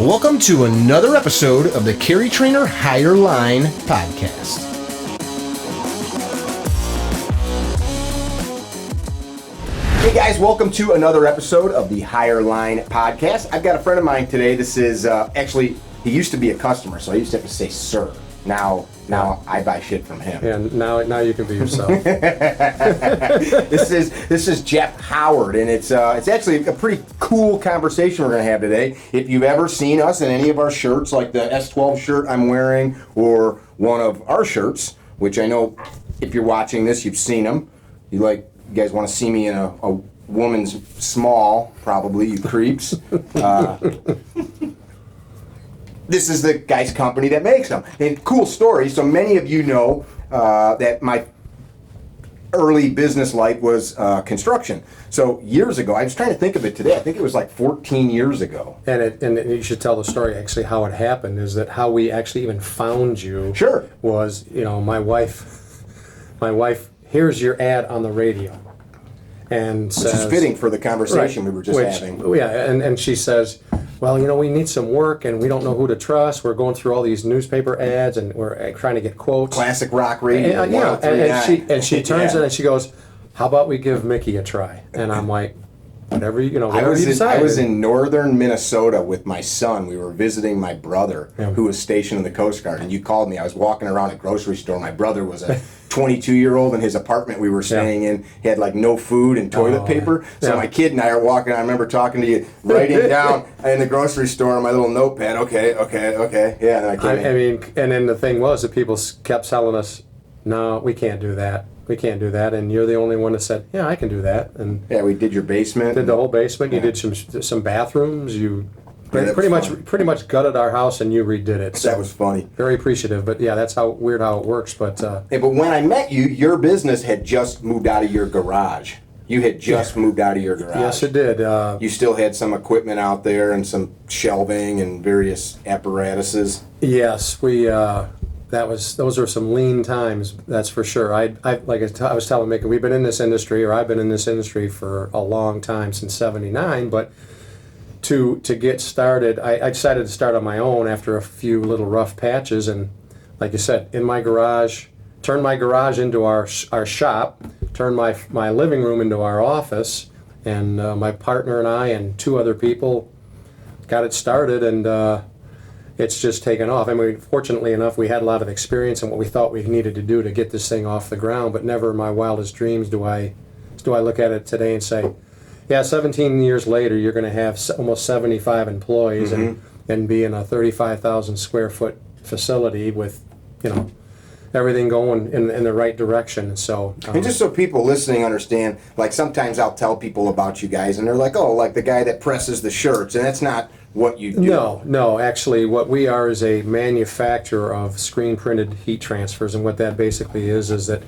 Welcome to another episode of the Carry Trainer Higher Line podcast. Hey guys, welcome to another episode of the Higher Line podcast. I've got a friend of mine today. This is actually, he used to be a customer, so I used to have to say sir. Now I buy shit from him. And now you can be yourself. This is Jeff Howard, and it's actually a pretty cool conversation we're going to have today. If you've ever seen us in any of our shirts, like the S12 shirt I'm wearing, or one of our shirts, which I know if you're watching this, you've seen them. You guys want to see me in a woman's small, probably, you creeps. This is the guy's company that makes them. And cool story. So many of you know that my early business life was construction. So years ago, I was trying to think of it today. I think it was like 14 years ago. And you should tell the story, actually, how it happened, is that how we actually even found you. Sure. Was, my wife hears your ad on the radio. And says, which is fitting for the conversation we were just having. Yeah, and she says, well, we need some work, and we don't know who to trust. We're going through all these newspaper ads, and we're trying to get quotes. Classic rock radio. And she turns in and she goes, how about we give Mickey a try? And I'm like, whatever you decide. I was in northern Minnesota with my son. We were visiting my brother, who was stationed in the Coast Guard, and you called me. I was walking around a grocery store. My brother was a 22-year-old in his apartment we were staying in. He had no food and toilet paper. So my kid and I are walking. I remember talking to you, writing down in the grocery store on my little notepad. Okay. Yeah. And and then the thing was that people kept telling us, no, we can't do that. We can't do that, and you're the only one that said, "Yeah, I can do that." And we did your basement. Did the whole basement. You did some bathrooms. You pretty much gutted our house, and you redid it. So that was funny. Very appreciative, but yeah, that's how it works. But but when I met you, your business had just moved out of your garage. You had just moved out of your garage. Yes, it did. You still had some equipment out there and some shelving and various apparatuses. Yes, we. Those were some lean times, that's for sure. I was telling Mickey, I've been in this industry for a long time, since '79. But to get started, I decided to start on my own after a few little rough patches, and like you said, in my garage, turned my garage into our shop, turned my living room into our office, and my partner and I and two other people got it started, and it's just taken off. I mean, fortunately enough, we had a lot of experience in what we thought we needed to do to get this thing off the ground, but never in my wildest dreams do I look at it today and say, yeah, 17 years later, you're going to have almost 75 employees and be in a 35,000 square foot facility with, everything going in the right direction. So, and just so people listening understand, sometimes I'll tell people about you guys, and they're like, oh, like the guy that presses the shirts, and that's not what you do. No. Actually, what we are is a manufacturer of screen-printed heat transfers, and what that basically is that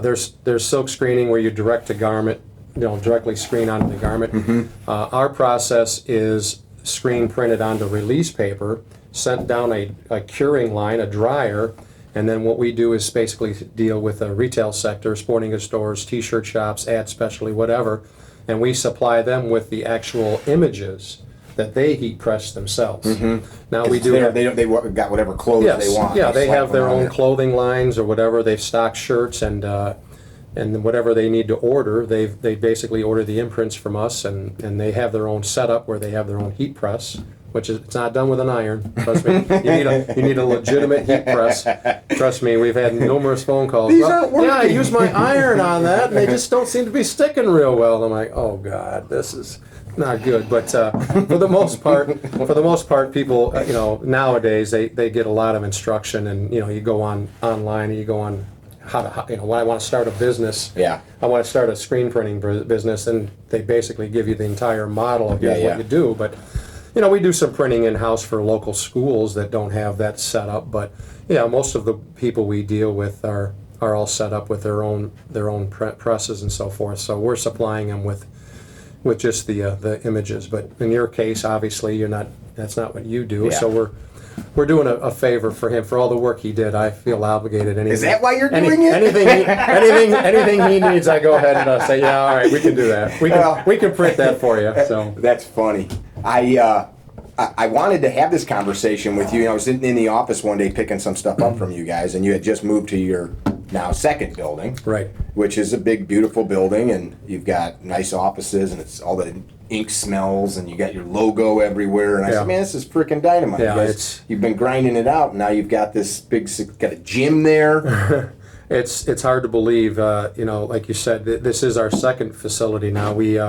there's silk screening where you direct a garment, directly screen onto the garment. Our process is screen-printed onto release paper, sent down a curing line, a dryer, and then what we do is basically deal with the retail sector, sporting goods stores, T-shirt shops, ad specialty, whatever, and we supply them with the actual images that they heat press themselves. Now we do. They got whatever clothes they want. Yeah, they have their own clothing lines or whatever. They've stocked shirts and whatever they need to order. They basically order the imprints from us, and they have their own setup where they have their own heat press, which is it's not done with an iron. Trust me, you need a legitimate heat press. Trust me, we've had numerous phone calls. These aren't working. Yeah, I use my iron on that, and they just don't seem to be sticking real well. I'm like, oh God, this is not good. But for the most part, people, nowadays they get a lot of instruction, and you go online, and you go on how to, when I want to start a business. Yeah. I want to start a screen printing business, and they basically give you the entire model of what you do, but. We do some printing in-house for local schools that don't have that set up, but most of the people we deal with are all set up with their own presses and so forth. So we're supplying them with just the images. But in your case, obviously, that's not what you do. Yeah. So we're doing a favor for him for all the work he did. I feel obligated. Is that why you're doing it? Anything he needs, I go ahead and say, yeah, all right, we can do that. We can print that for you. So that's funny. I wanted to have this conversation with you. I was in the office one day picking some stuff up from you guys, and you had just moved to your now second building, Right. which is a big, beautiful building, and you've got nice offices, and it's all the ink smells, and you got your logo everywhere. And I Yeah. said, man, this is freaking dynamite. Yeah, You guys, you've been grinding it out, and now you've got this big, got a gym there. It's hard to believe, like you said, this is our second facility now. We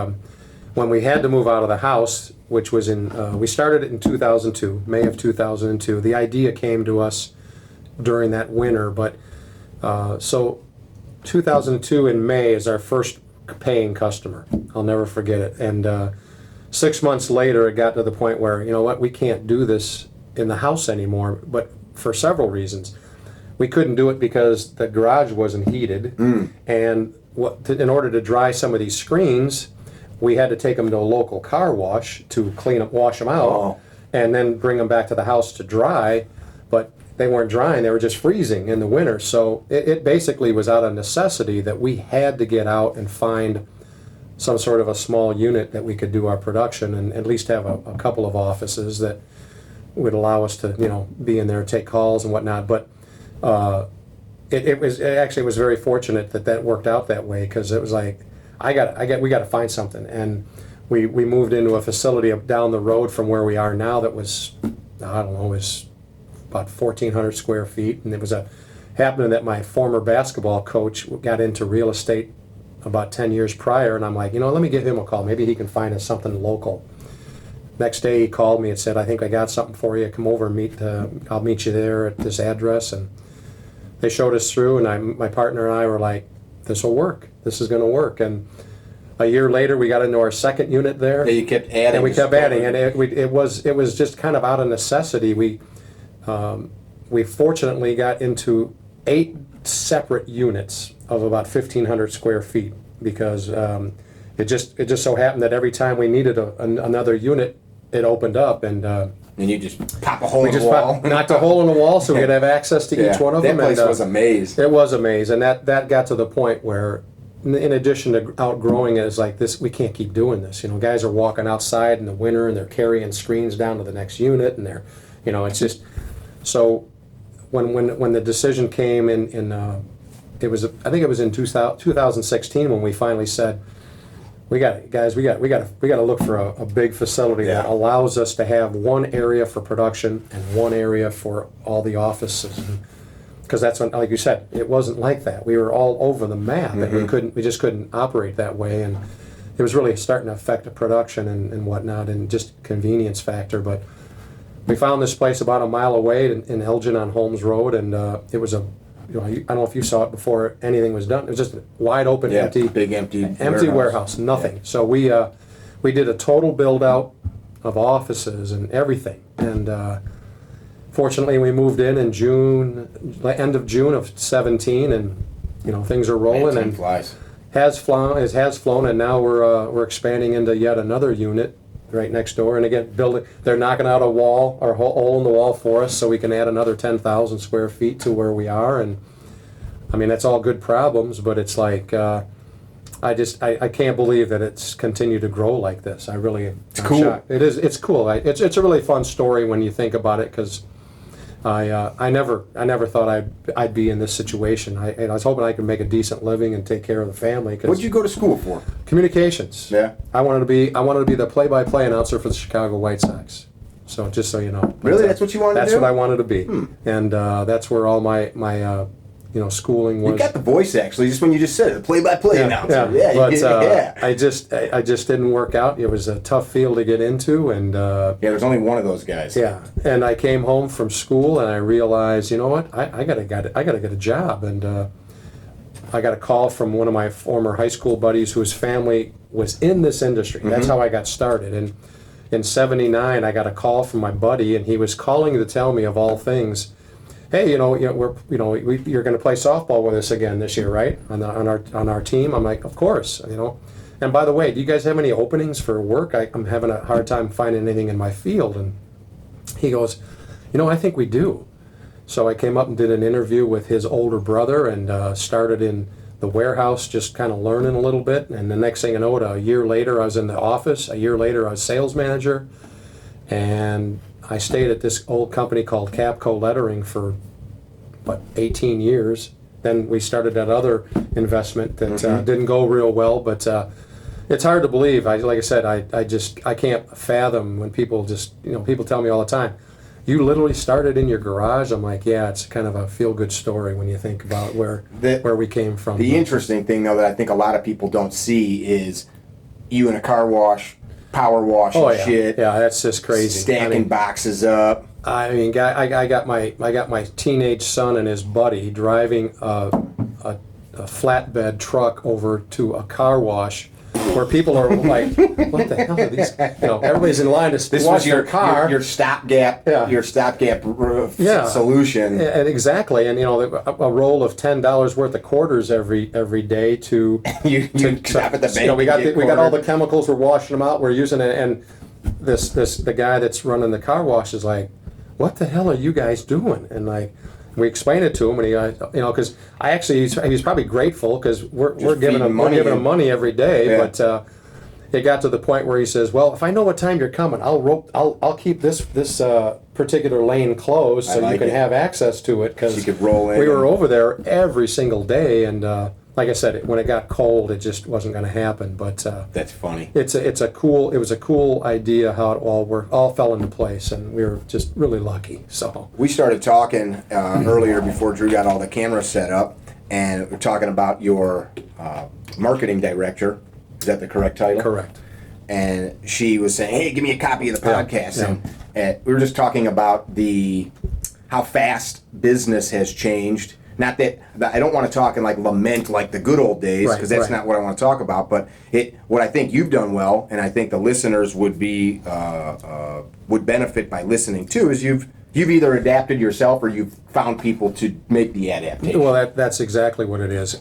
when we had to move out of the house, which was we started it in 2002, May of 2002. The idea came to us during that winter, but so 2002 in May is our first paying customer. I'll never forget it. And 6 months later, it got to the point where, you know what, we can't do this in the house anymore, but for several reasons. We couldn't do it because the garage wasn't heated, and in order to dry some of these screens, we had to take them to a local car wash to wash them out, and then bring them back to the house to dry. But they weren't drying; they were just freezing in the winter. So it basically was out of necessity that we had to get out and find some sort of a small unit that we could do our production and at least have a couple of offices that would allow us to, be in there, take calls and whatnot. But it actually was very fortunate that worked out that way, because it was like we got to find something, and we moved into a facility down the road from where we are now that was, I don't know, it was about 1,400 square feet, and it was happening that my former basketball coach got into real estate about 10 years prior, and I'm like, let me give him a call, maybe he can find us something local. Next day he called me and said, I think I got something for you, come over and I'll meet you there at this address. And they showed us through, and my partner and I were like, this will work, this is going to work. And a year later we got into our second unit there. Yeah, you kept adding. And we kept adding, and it was just kind of out of necessity. We fortunately got into 8 separate units of about 1,500 square feet, because it just so happened that every time we needed another unit, it opened up, and you just pop a hole in the wall. Knocked a hole in the wall so we could have access to each one of them. That place was a maze. It was a maze, and that got to the point where, in addition to outgrowing it, it's like this, we can't keep doing this. Guys are walking outside in the winter and they're carrying screens down to the next unit, and they're, it's just so. When the decision came in it was, I think it was in 2016 when we finally said, we got to look for a big facility that allows us to have one area for production and one area for all the offices, because that's when, like you said, it wasn't like that. We were all over the map, and we just couldn't operate that way, and it was really starting to affect the production and whatnot, and just convenience factor. But we found this place about a mile away in Elgin on Holmes Road, and it was I don't know if you saw it before anything was done. It was just a wide open, empty warehouse, nothing. Yeah. So we did a total build out of offices and everything, and fortunately we moved in June, end of June of 17, and things are rolling. Man, and flies. has flown, and now we're expanding into yet another unit right next door, and again, they're knocking out a wall or hole in the wall for us so we can add another 10,000 square feet to where we are. And I mean, that's all good problems, but it's like I can't believe that it's continued to grow like this. It's cool. Shocked. It's cool. It's a really fun story when you think about it, because I never thought I'd be in this situation. I was hoping I could make a decent living and take care of the family. What'd you go to school for? Communications. Yeah. I wanted to be the play-by-play announcer for the Chicago White Sox. So just so you know. Really, that's what you wanted to do? That's what I wanted to be, and that's where all my schooling was. You got the voice, actually, just when you just said it, play-by-play announcer. Yeah. But I just didn't work out. It was a tough field to get into, and there's only one of those guys. Yeah, and I came home from school and I realized, you know what, I gotta get a job, and I got a call from one of my former high school buddies whose family was in this industry. That's how I got started. And in '79, I got a call from my buddy, and he was calling to tell me, of all things, hey, you're going to play softball with us again this year, right? On our team. I'm like, of course, And by the way, do you guys have any openings for work? I'm having a hard time finding anything in my field. And he goes, I think we do. So I came up and did an interview with his older brother, and started in the warehouse, just kind of learning a little bit. And the next thing I know, a year later, I was in the office. A year later, I was sales manager. And I stayed at this old company called Capco Lettering for, 18 years. Then we started that other investment that didn't go real well, but it's hard to believe. Like I said, I can't fathom when people people tell me all the time, you literally started in your garage. I'm like, yeah, it's kind of a feel-good story when you think about where we came from. The interesting thing, though, that I think a lot of people don't see is you in a car wash, power wash and shit. Yeah, that's just crazy. Stacking boxes up. I mean, I got my teenage son and his buddy driving a flatbed truck over to a car wash where people are like, what the hell are these? Everybody's in line to wash their car. Your stopgap, solution. And exactly, and a roll of $10 worth of quarters every day to you stop at the bank. We got all the chemicals. We're washing them out. We're using it, and the guy that's running the car wash is like, what the hell are you guys doing? And like, we explained it to him, and he, because he's probably grateful because we're giving him money every day. Yeah. But it got to the point where he says, "Well, if I know what time you're coming, I'll keep this particular lane closed so you can have access to it." Because you could roll in. We were over there every single day, and like I said, when it got cold, it just wasn't going to happen. But that's funny. It was a cool idea how it all fell into place, and we were just really lucky. So we started talking earlier before Drew got all the cameras set up, and we're talking about your marketing director. Is that the correct title? Correct. And she was saying, "Hey, give me a copy of the podcast." Yeah. And we were just talking about how fast business has changed. Not that I don't want to talk and lament like the good old days, because that's not what I want to talk about. But what I think you've done well, and I think the listeners would benefit by listening too, is you've either adapted yourself or you've found people to make the adaptation. Well, that's exactly what it is.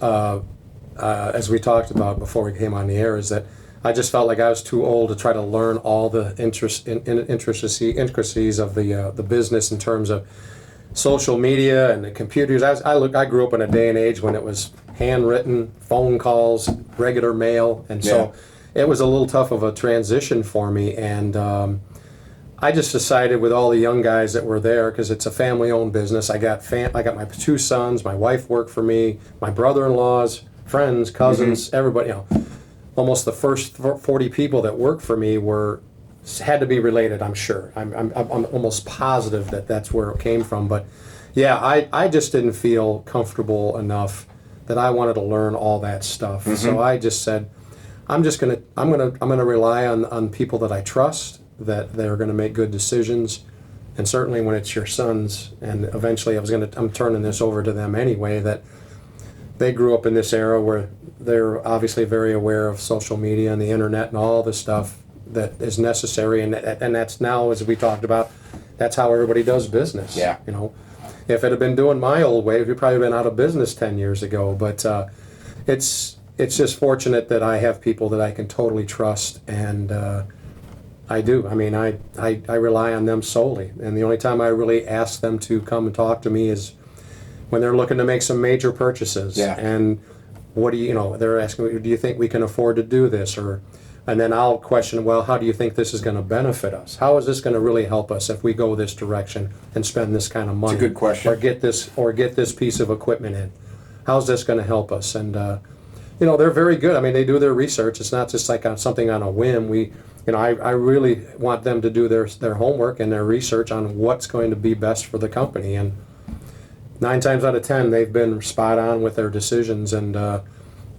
As we talked about before we came on the air, is that I just felt like I was too old to try to learn all the intricacies of the business in terms of social media and the computers. I grew up in a day and age when it was handwritten, phone calls, regular mail, and so it was a little tough of a transition for me. And I just decided, with all the young guys that were there, because it's a family-owned business. I got my two sons, my wife worked for me, my brother-in-laws, friends, cousins, everybody. Almost the first 40 people that worked for me had to be related, I'm sure. I'm almost positive that that's where it came from. But yeah, I just didn't feel comfortable enough that I wanted to learn all that stuff. So I just said, I'm gonna rely on people that I trust, that they're gonna make good decisions. And certainly when it's your sons, and eventually I'm turning this over to them anyway, that they grew up in this era where they're obviously very aware of social media and the internet and all the stuff that is necessary, and that's now, as we talked about, that's how everybody does business. Yeah. If it had been doing my old way, we'd probably been out of business 10 years ago. But it's just fortunate that I have people that I can totally trust, and I do. I mean, I rely on them solely, and the only time I really ask them to come and talk to me is when they're looking to make some major purchases. Yeah. And they're asking, do you think we can afford to do this? And then I'll question, well, how do you think this is going to benefit us? How is this going to really help us if we go this direction and spend this kind of money? It's a good question. Or get this piece of equipment in. How's this going to help us? And they're very good. I mean, they do their research. It's not just like something on a whim. I really want them to do their homework and their research on what's going to be best for the company. And 9 times out of 10, they've been spot on with their decisions. And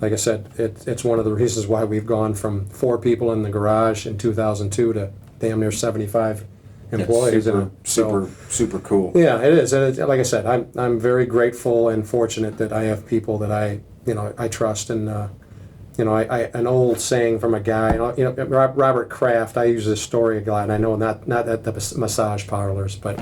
like I said, it's one of the reasons why we've gone from 4 people in the garage in 2002 to damn near 75 employees. Super cool. Yeah, it is. And like I said, I'm very grateful and fortunate that I have people that I trust. And an old saying from a guy, Robert Kraft. I use this story a lot, and I know not at the massage parlors, but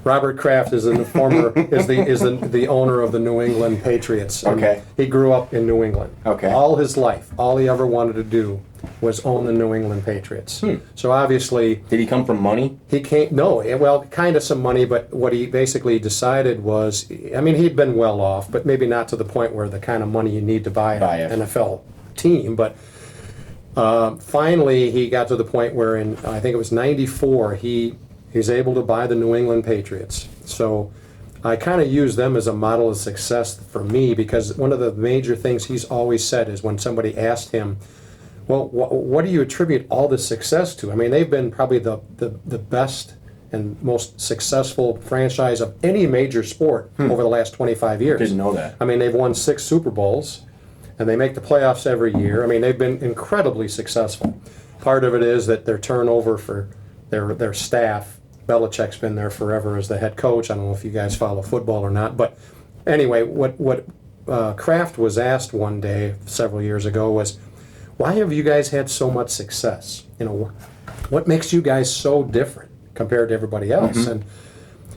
Robert Kraft is the owner of the New England Patriots. Okay. He grew up in New England. Okay. All his life, all he ever wanted to do was own the New England Patriots. So obviously, did he come from money? He came, no, well, kind of some money, but what he basically decided was, I mean, he'd been well off, but maybe not to the point where the kind of money you need to buy an NFL team, but Finally, he got to the point where in, I think it was 94, he's able to buy the New England Patriots. So I kind of use them as a model of success for me, because one of the major things he's always said is when somebody asked him, well, what do you attribute all this success to? I mean, they've been probably the best and most successful franchise of any major sport over the last 25 years. Didn't know that. I mean, they've won 6 Super Bowls, and they make the playoffs every year. I mean, they've been incredibly successful. Part of it is that their turnover for their staff, Belichick's been there forever as the head coach. I don't know if you guys follow football or not, but anyway, what Kraft was asked one day several years ago was, why have you guys had so much success? You know, what makes you guys so different compared to everybody else? And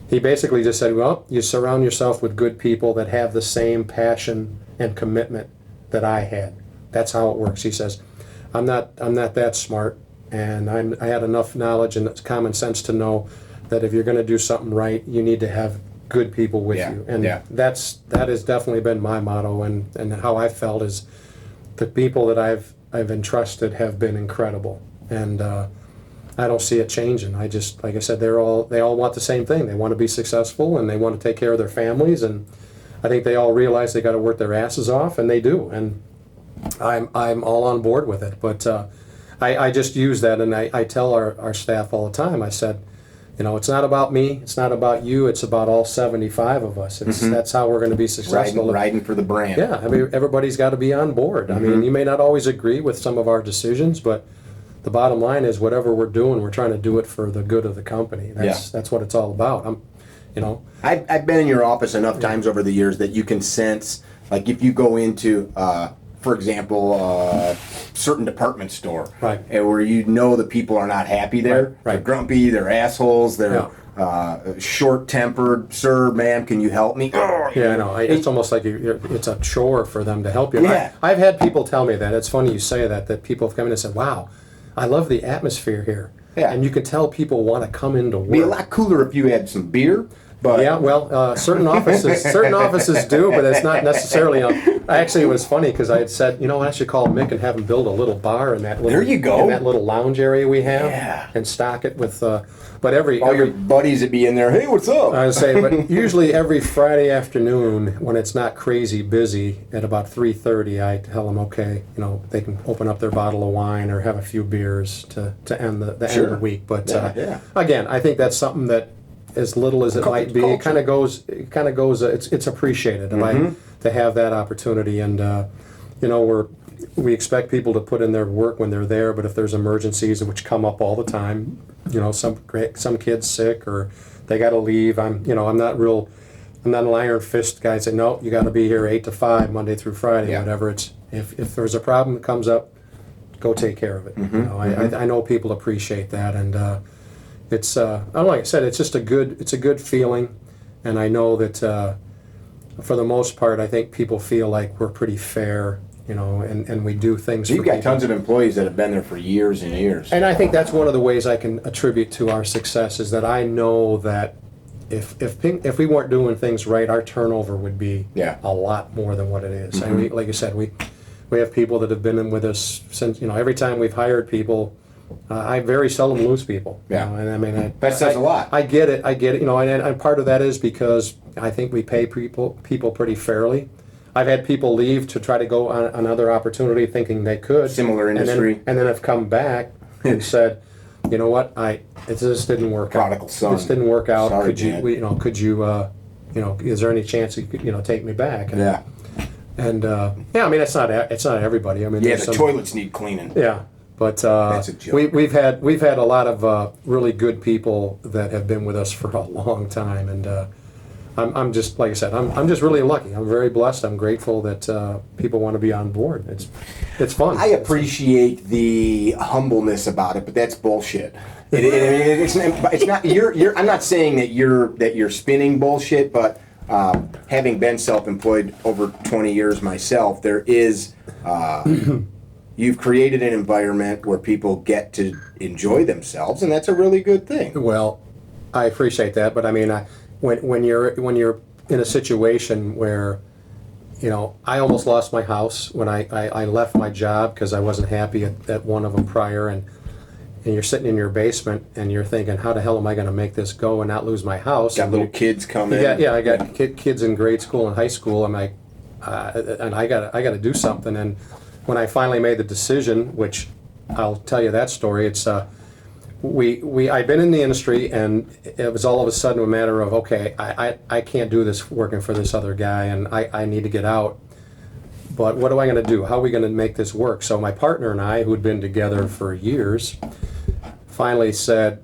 he basically just said, well, you surround yourself with good people that have the same passion and commitment that I had. That's how it works. He says, I'm not that smart, and I had enough knowledge and common sense to know that if you're going to do something right, you need to have good people with you. And that has definitely been my motto, and how I felt is the people that I've entrusted have been incredible, and I don't see it changing. I just, like I said, they all want the same thing. They want to be successful, and they want to take care of their families, and I think they all realize they got to work their asses off, and they do. And I'm all on board with it. But I just use that, and I tell our staff all the time. I said, you know, it's not about me, it's not about you, it's about all 75 of us. That's how we're going to be successful. Riding for the brand. Yeah, I mean, everybody's got to be on board. I mean, you may not always agree with some of our decisions, but the bottom line is whatever we're doing, we're trying to do it for the good of the company. That's what it's all about. I've been in your office enough times over the years that you can sense, like if you go into, for example, certain department store, and where you know the people are not happy there. They're grumpy, they're assholes, they're short-tempered. Sir, ma'am, can you help me? Yeah, I know. It's almost like it's a chore for them to help you. Yeah. I've had people tell me that. It's funny you say that people have come in and said, wow, I love the atmosphere here. Yeah. And you can tell people want to come into work. It'd be a lot cooler if you had some beer. But yeah, well, certain offices do, but it's not necessarily. Actually, it was funny because I had said, you know, I should call Mick and have him build a little bar in that little. There you go. In that little lounge area we have, and stock it with. But every your buddies would be in there. Hey, what's up? I would say, but usually every Friday afternoon when it's not crazy busy, at about 3:30, I tell them, okay, you know, they can open up their bottle of wine or have a few beers to end the end of the week. But again, I think that's something that, as little as it might be, it kind of goes. It's appreciated to have that opportunity, and you know, we expect people to put in their work when they're there. But if there's emergencies, which come up all the time, you know, some kid's sick or they got to leave. I'm not an iron fist guy. Say no, you got to be here 8 to 5 Monday through Friday, whatever. It's if there's a problem that comes up, go take care of it. You know, I know people appreciate that, and. It's like I said, it's just a good feeling, and I know that for the most part, I think people feel like we're pretty fair, you know, and we do things. You've got tons of employees that have been there for years and years. And I think that's one of the ways I can attribute to our success is that I know that if we weren't doing things right, our turnover would be a lot more than what it is. And like you said, we have people that have been in with us since, you know, every time we've hired people. I very seldom lose people. Yeah, you know, and I mean that says a lot. I get it. You know, and part of that is because I think we pay people pretty fairly. I've had people leave to try to go on another opportunity, thinking they could similar industry, and then have come back and said, you know what, it just didn't work out. Prodigal son. This didn't work out. Sorry, could you, is there any chance you could, take me back? And, And I mean, it's not everybody. I mean, the toilets need cleaning. Yeah. But that's a joke. we've had a lot of really good people that have been with us for a long time, and I'm just, like I said, I'm just really lucky. I'm very blessed. I'm grateful that people want to be on board. It's fun. I appreciate the humbleness about it, but that's bullshit. It's not. I'm not saying that you're spinning bullshit, but having been self-employed over 20 years myself, there is. You've created an environment where people get to enjoy themselves, and that's a really good thing. Well, I appreciate that, but I mean, when you're in a situation where I almost lost my house when I left my job because I wasn't happy at one of them prior, and you're sitting in your basement and you're thinking, how the hell am I going to make this go and not lose my house? Got little kids coming. Yeah, I got kids in grade school and high school. I'm like, and I got to do something. And when I finally made the decision, which I'll tell you that story, it's I'd been in the industry, and it was all of a sudden a matter of, okay, I can't do this working for this other guy, and I need to get out. But what am I going to do? How are we going to make this work? So my partner and I, who'd been together for years, finally said,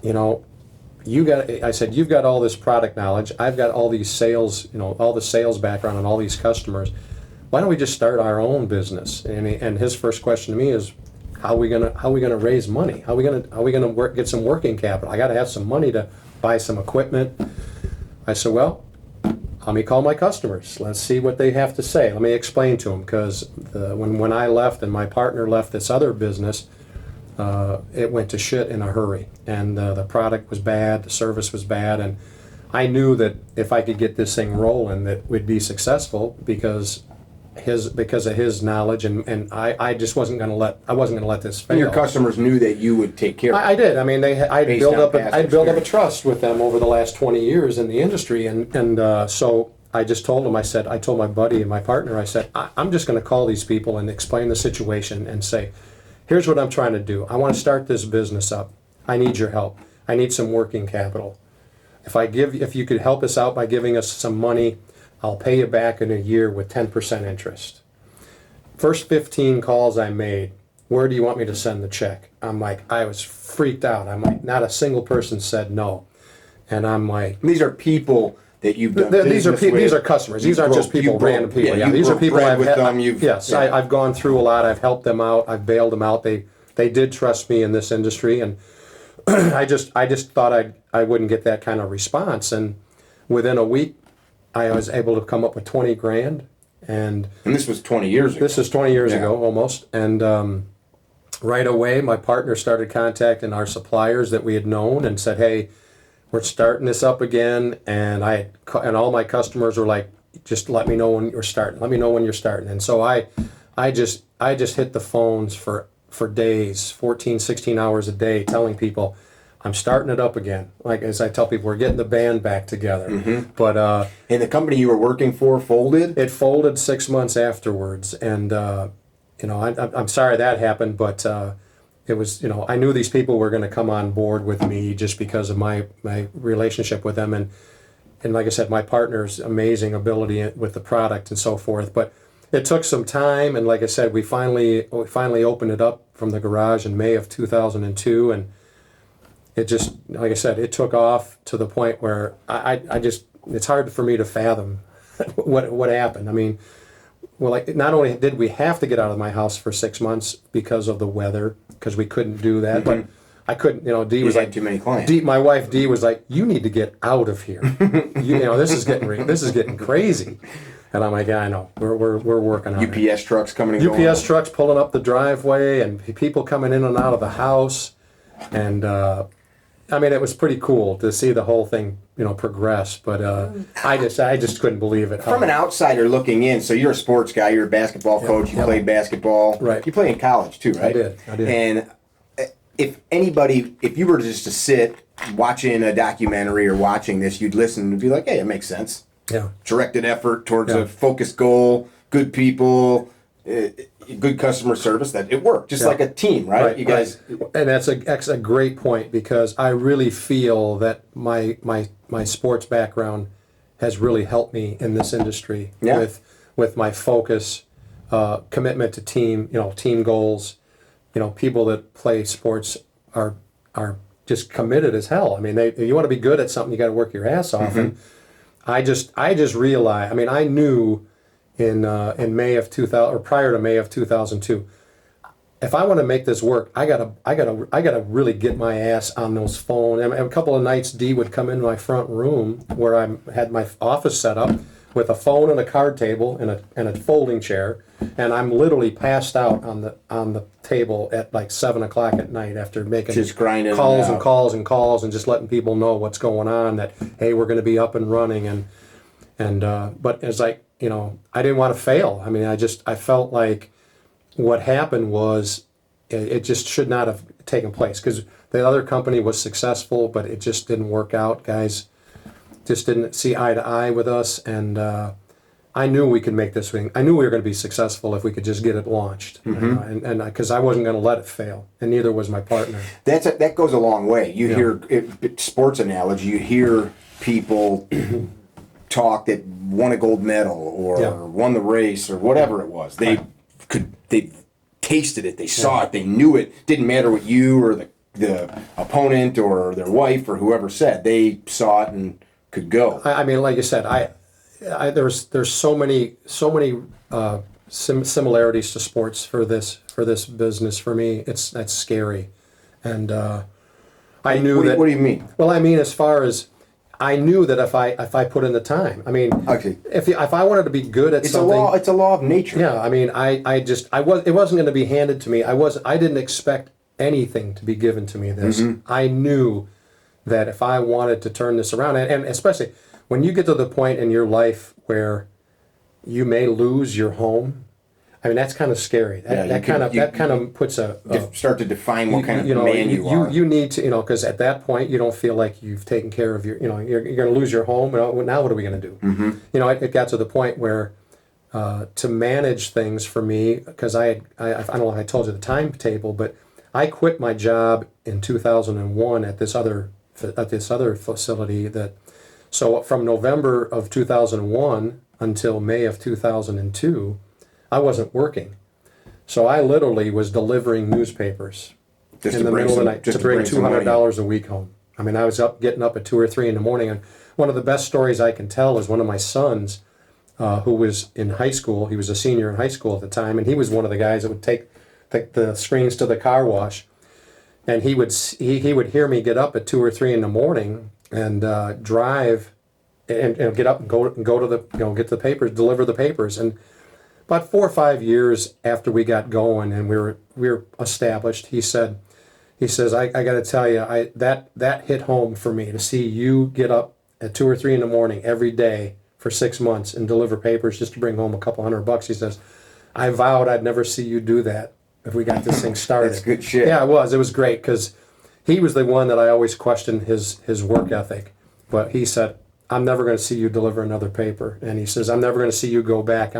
I said, you've got all this product knowledge. I've got all these sales, all the sales background and all these customers. Why don't we just start our own business? And his first question to me is, how are we gonna raise money? How are we gonna get some working capital? I got to have some money to buy some equipment. I said, well, let me call my customers. Let's see what they have to say. Let me explain to them, because when I left and my partner left this other business, it went to shit in a hurry, and the product was bad, the service was bad, and I knew that if I could get this thing rolling, that we'd be successful because of his knowledge, and I just wasn't going to let this fail. And your customers knew that you would take care of it. I did. I mean, I'd built up a trust with them over the last 20 years in the industry, and so I just told them. I told my buddy and my partner, I said, I'm just going to call these people and explain the situation and say, here's what I'm trying to do. I want to start this business up. I need your help. I need some working capital. If you could help us out by giving us some money, I'll pay you back in a year with 10% interest. First 15 calls I made, where do you want me to send the check? I'm like, I was freaked out. I'm like, not a single person said no. And I'm like, these are people that you've done these are customers. These aren't just people, random people. Yeah, these are people I've with them. I've gone through a lot. I've helped them out. I've bailed them out. They did trust me in this industry, and I just thought I wouldn't get that kind of response. And within a week, I was able to come up with 20 grand, and this was 20 years ago. This is 20 years ago, almost. And right away, my partner started contacting our suppliers that we had known and said, "Hey, we're starting this up again." And all my customers were like, "Just let me know when you're starting. Let me know when you're starting." And so I just hit the phones for days, 14, 16 hours a day, telling people, I'm starting it up again. Like, as I tell people, we're getting the band back together. Mm-hmm. But and the company you were working for folded? It folded 6 months afterwards, and I'm sorry that happened, but it was, I knew these people were going to come on board with me just because of my relationship with them, and like I said, my partner's amazing ability with the product and so forth. But it took some time, and like I said, we finally opened it up from the garage in May of 2002, and it just, like I said, it took off to the point where I just, it's hard for me to fathom what happened. I mean, not only did we have to get out of my house for 6 months because of the weather, because we couldn't do that, but I couldn't, Dee was like, too many clients. My wife Dee was like, you need to get out of here. This is getting crazy. And I'm like, yeah, I know. We're working on it. UPS trucks coming and going. UPS trucks pulling up the driveway, and people coming in and out of the house, and it was pretty cool to see the whole thing, progress. But I just couldn't believe it. From an outsider looking in, so you're a sports guy, you're a basketball coach, you played basketball. Right. You played in college too, right? I did. And if you were just to sit watching a documentary or watching this, you'd listen and be like, hey, it makes sense. Yeah. Directed effort towards a focused goal, good people, good customer service. That it worked, just like a team, right? You guys, and that's a great point, because I really feel that my sports background has really helped me in this industry with my focus, commitment to team goals. People that play sports are just committed as hell. I mean, you want to be good at something, you got to work your ass off. And I just realized. I mean, I knew in May of 2000, or prior to May of 2002, if I want to make this work, I gotta really get my ass on those phones. And a couple of nights, Dee would come in my front room where I had my office set up with a phone and a card table and a folding chair, and I'm literally passed out on the table at like 7:00 at night after making just grinding calls and calls and calls and just letting people know what's going on, that hey, we're going to be up and running, and but it's like, I didn't want to fail. I mean, I felt like what happened was it just should not have taken place, because the other company was successful, but it just didn't work out. Guys just didn't see eye to eye with us, and I knew we could make this thing. I knew we were going to be successful if we could just get it launched, and because I wasn't going to let it fail, and neither was my partner. That goes a long way. You hear sports analogy. You hear people talk that won a gold medal or won the race or whatever it was. They tasted it. They saw it. They knew it. Didn't matter what you or the opponent or their wife or whoever said. They saw it and could go. I mean, like you said, there's so many similarities to sports for this business. For me, that's scary, and I knew that. What do you mean? Well, I mean, as far as I knew that if I put in the time, I mean, okay. if I wanted to be good at something, it's a law of nature. Yeah, I mean, it wasn't going to be handed to me. I didn't expect anything to be given to me. I knew that if I wanted to turn this around, and especially when you get to the point in your life where you may lose your home, I mean, that's kind of scary. That kind of puts start to define what kind of man you are. You need to, because at that point you don't feel like you've taken care of your, you're going to lose your home. Now what are we going to do? It got to the point where to manage things for me, because I don't know if I told you the timetable, but I quit my job in 2001 at this other facility. So from November of 2001 until May of 2002, I wasn't working. So I literally was delivering newspapers in the middle of the night to bring $200 a week home. I mean, I was getting up at 2 or 3 in the morning. And one of the best stories I can tell is one of my sons, who was in high school. He was a senior in high school at the time, and he was one of the guys that would take the screens to the car wash. And he would hear me get up at 2 or 3 in the morning and drive and get up and go to the get the papers, deliver the papers. And about 4 or 5 years after we got going and we were established, he says, I got to tell you, that hit home for me to see you get up at 2 or 3 in the morning every day for 6 months and deliver papers just to bring home a couple $100. He says, I vowed I'd never see you do that if we got this thing started. That's good shit. Yeah, it was great, because he was the one that I always questioned his work ethic. But he said, I'm never going to see you deliver another paper. And he says, I'm never going to see you go back.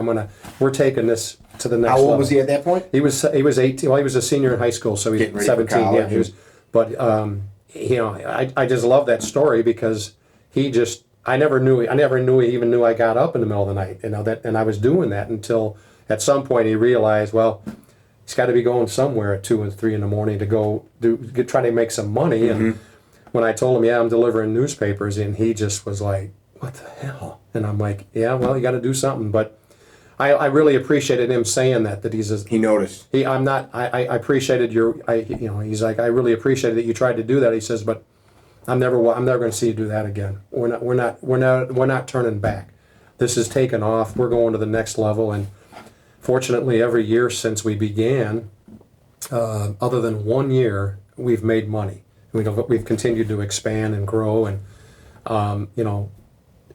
We're taking this to the next level. How old was he at that point? He was 18. Well, he was a senior in high school, so he was 17. Yeah, he was. But I just love that story, because I never knew he even knew I got up in the middle of the night. And I was doing that until at some point he realized, well, he's got to be going somewhere at 2 and 3 in the morning to go try to make some money. And when I told him, I'm delivering newspapers, and he just was like, what the hell? And I'm like, yeah, well, you got to do something. But I really appreciated him saying that he noticed. I appreciated he's like, I really appreciated that you tried to do that. He says, but I'm never going to see you do that again. We're not turning back. This is taking off. We're going to the next level. And fortunately, every year since we began, other than 1 year, we've made money. We've continued to expand and grow, and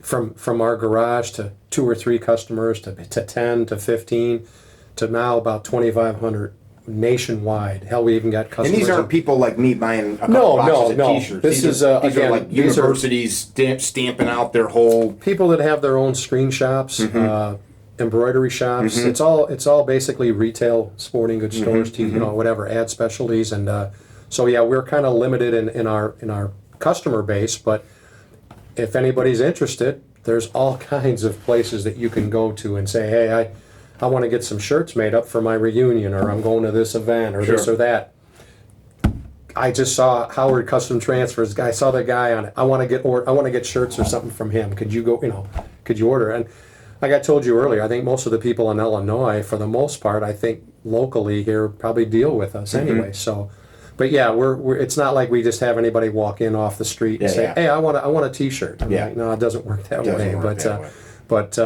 from our garage to 2 or 3 customers to 10 to 15 to now about 2,500 nationwide. Hell, we even got customers. And these aren't people like me buying a couple boxes of T-shirts. These are like universities stamping out their whole. People that have their own screen shops. Embroidery shops. It's all basically retail sporting goods stores, whatever, ad specialties, and so we're kind of limited in our customer base. But if anybody's interested, there's all kinds of places that you can go to and say, hey, I want to get some shirts made up for my reunion, or I'm going to this event, or this or that. I just saw Howard Custom Transfers. I saw the guy on it. I want to get shirts or something from him. Could you go? Could you order? And like I told you earlier, I think most of the people in Illinois, for the most part, I think locally here, probably deal with us anyway. So, but it's not like we just have anybody walk in off the street and say, "Hey, I want a T-shirt." Like, no, it doesn't work that way. But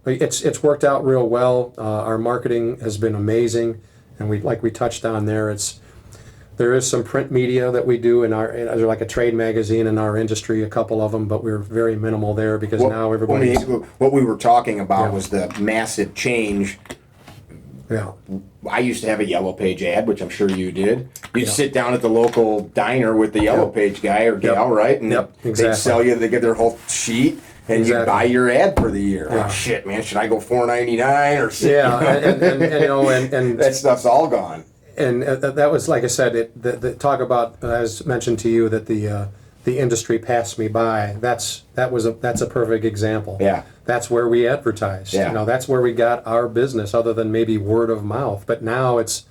it's worked out real well. Our marketing has been amazing, and we touched on there. It's There is some print media that we do in like a trade magazine in our industry, a couple of them, but we're very minimal there because now everybody's... What we were talking about Yeah. was the massive change. Yeah. I used to have a Yellow Page ad, which I'm sure you did. You'd sit down at the local diner with the Yellow Page guy or gal, right? And they'd sell you, they get their whole sheet, and you buy your ad for the year. Yeah. Oh, shit, man, should I go $4.99 or something? Yeah, and that stuff's all gone. And that was, like I said, the talk about, as mentioned to you, that the industry passed me by. That's a perfect example. Yeah. That's where we advertised. Yeah. That's where we got our business, other than maybe word of mouth. But now it's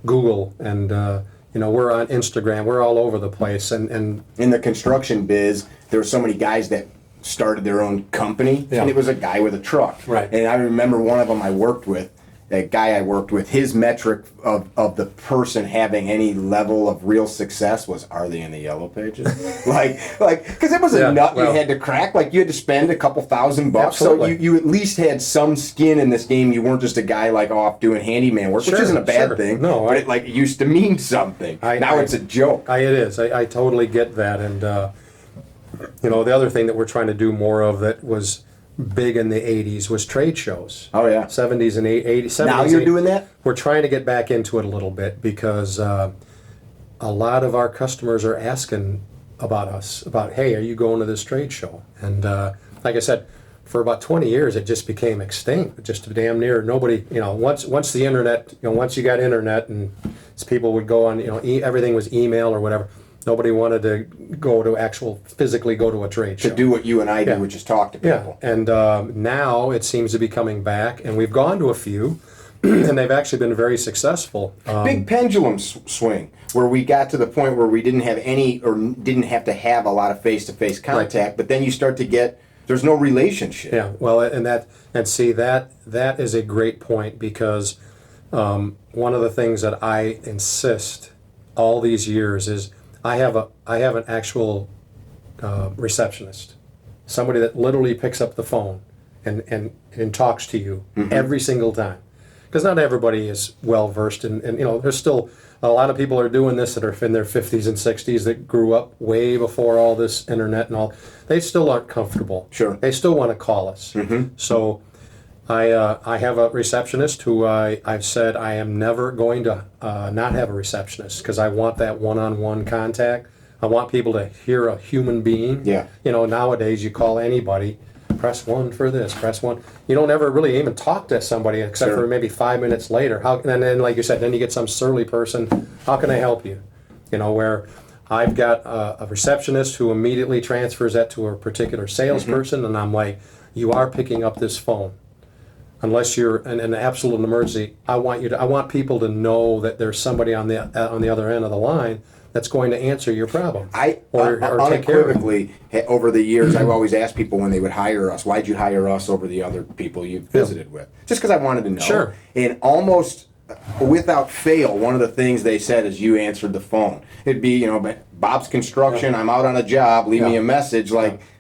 Google, and we're on Instagram. We're all over the place. And in the construction biz, there were so many guys that started their own company, and it was a guy with a truck. Right. And I remember one of them I worked with. That guy I worked with, his metric of the person having any level of real success was, are they in the Yellow Pages? like, because it was a nut you had to crack. Like, you had to spend a couple $1,000 bucks. Absolutely. So you at least had some skin in this game. You weren't just a guy like off doing handiman work, which isn't a bad thing. No, but it used to mean something. Now it's a joke. It is. I totally get that. And the other thing that we're trying to do more of that was big in the 80s was trade shows. Oh, yeah. 70s and 80s. Now you're doing that? We're trying to get back into it a little bit because a lot of our customers are asking about us, about, hey, are you going to this trade show? And like I said, for about 20 years, it just became extinct. Just damn near nobody, once the internet, once you got internet and people would go on, everything was email or whatever. Nobody wanted to physically go to a trade show. To do what you and I do, which is talk to people. Yeah, and now it seems to be coming back, and we've gone to a few, and they've actually been very successful. Big pendulum swing, where we got to the point where we didn't have any, or didn't have to have a lot of face-to-face contact, but then you start to get, there's no relationship. Yeah, well, and see, that is a great point, because one of the things that I insist all these years is, I have an actual receptionist, somebody that literally picks up the phone and talks to you every single time. Because not everybody is well versed in, there's still a lot of people are doing this that are in their 50s and 60s that grew up way before all this internet and all. They still aren't comfortable. Sure. They still want to call us. So I have a receptionist who I've said I am never going to not have a receptionist, because I want that one-on-one contact. I want people to hear a human being. Yeah. Nowadays you call anybody, press 1 for this, press 1. You don't ever really even talk to somebody except for maybe 5 minutes later. And then, like you said, then you get some surly person. How can I help you? Where I've got a receptionist who immediately transfers that to a particular salesperson, and I'm like, you are picking up this phone. Unless you're in an absolute emergency, I want people to know that there's somebody on the other end of the line that's going to answer your problem. Or take care of it. Over the years, I've always asked people when they would hire us, why'd you hire us over the other people you've visited with? Just because I wanted to know. Sure. And almost without fail, one of the things they said is you answered the phone. It'd be, Bob's Construction, I'm out on a job, leave me a message,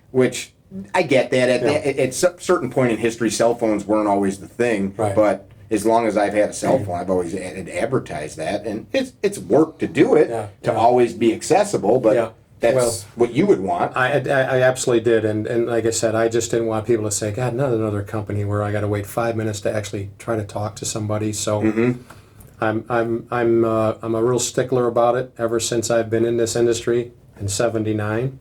which... I get that. At a certain point in history, cell phones weren't always the thing. Right. But as long as I've had a cell phone, I've always advertised that, and it's work to do it to always be accessible. But that's what you would want. I absolutely did, and like I said, I just didn't want people to say, "God, not another company where I got to wait 5 minutes to actually try to talk to somebody." So. I'm a real stickler about it ever since I've been in this industry in '79.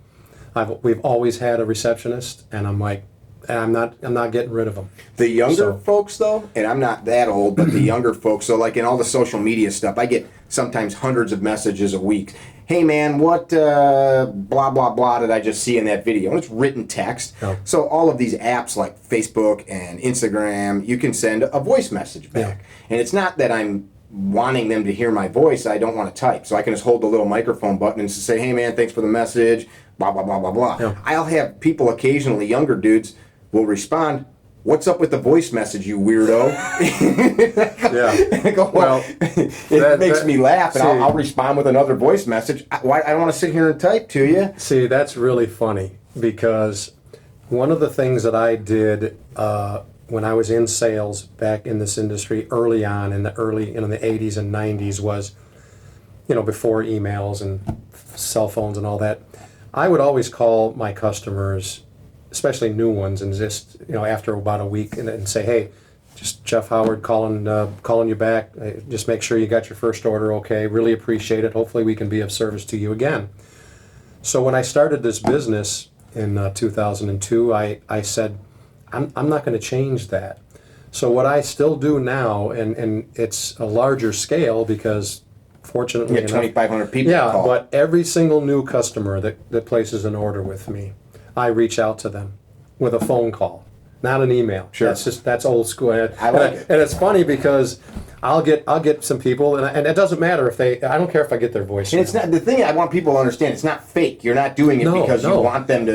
We've always had a receptionist, and I'm not getting rid of them. The younger folks, though, and I'm not that old, but the younger folks, so like in all the social media stuff, I get sometimes hundreds of messages a week. Hey man, what blah blah blah did I just see in that video? And it's written text. Oh. So all of these apps like Facebook and Instagram, you can send a voice message back, and it's not that I'm wanting them to hear my voice. I don't want to type, so I can just hold the little microphone button and just say, hey man, thanks for the message, blah blah blah blah blah. Yeah. I'll have people occasionally, younger dudes will respond, what's up with the voice message, you weirdo? It makes me laugh, and I'll respond with another voice message. I don't want to sit here and type to you. See, that's really funny, because one of the things that I did when I was in sales back in this industry early on in the 80s and 90s was, before emails and cell phones and all that, I would always call my customers, especially new ones, and just, after about a week and say, hey, just Jeff Howard calling you back. Just make sure you got your first order okay. Really appreciate it. Hopefully we can be of service to you again. So when I started this business in 2002, I said, I'm not going to change that. So what I still do now, and it's a larger scale because fortunately You get 2,500 people yeah, call. but every single new customer that places an order with me, I reach out to them with a phone call, not an email. Sure. That's old school. I like it. And it's funny because I'll get some people, and it doesn't matter if I don't care if I get their voice. And it's not the thing I want people to understand. It's not fake. You're not doing it No, because no. you want them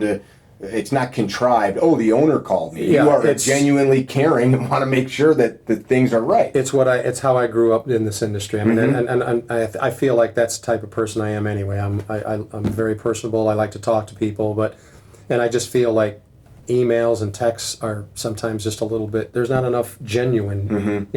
to. It's not contrived. Oh, the owner called me. Yeah, you are it's- genuinely caring and want to make sure that things are right. It's how I grew up in this industry. I mean, and I feel like that's the type of person I am anyway. I'm very personable. I like to talk to people, and I just feel like emails and texts are sometimes just a little bit. There's not enough genuine.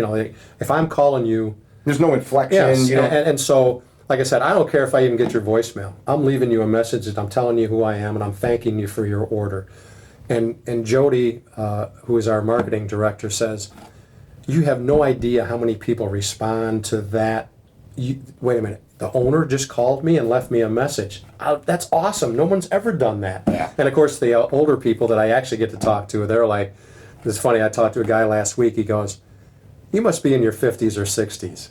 If I'm calling you, There's no inflection. yes, You know, and so. Like I said, I don't care if I even get your voicemail. I'm leaving you a message and I'm telling you who I am and I'm thanking you for your order. And Jody, who is our marketing director, says, you have no idea how many people respond to that. Wait a minute, the owner just called me and left me a message. That's awesome. No one's ever done that. Yeah. And of course, the older people that I actually get to talk to, they're like, it's funny, I talked to a guy last week, he goes, you must be in your 50s or 60s.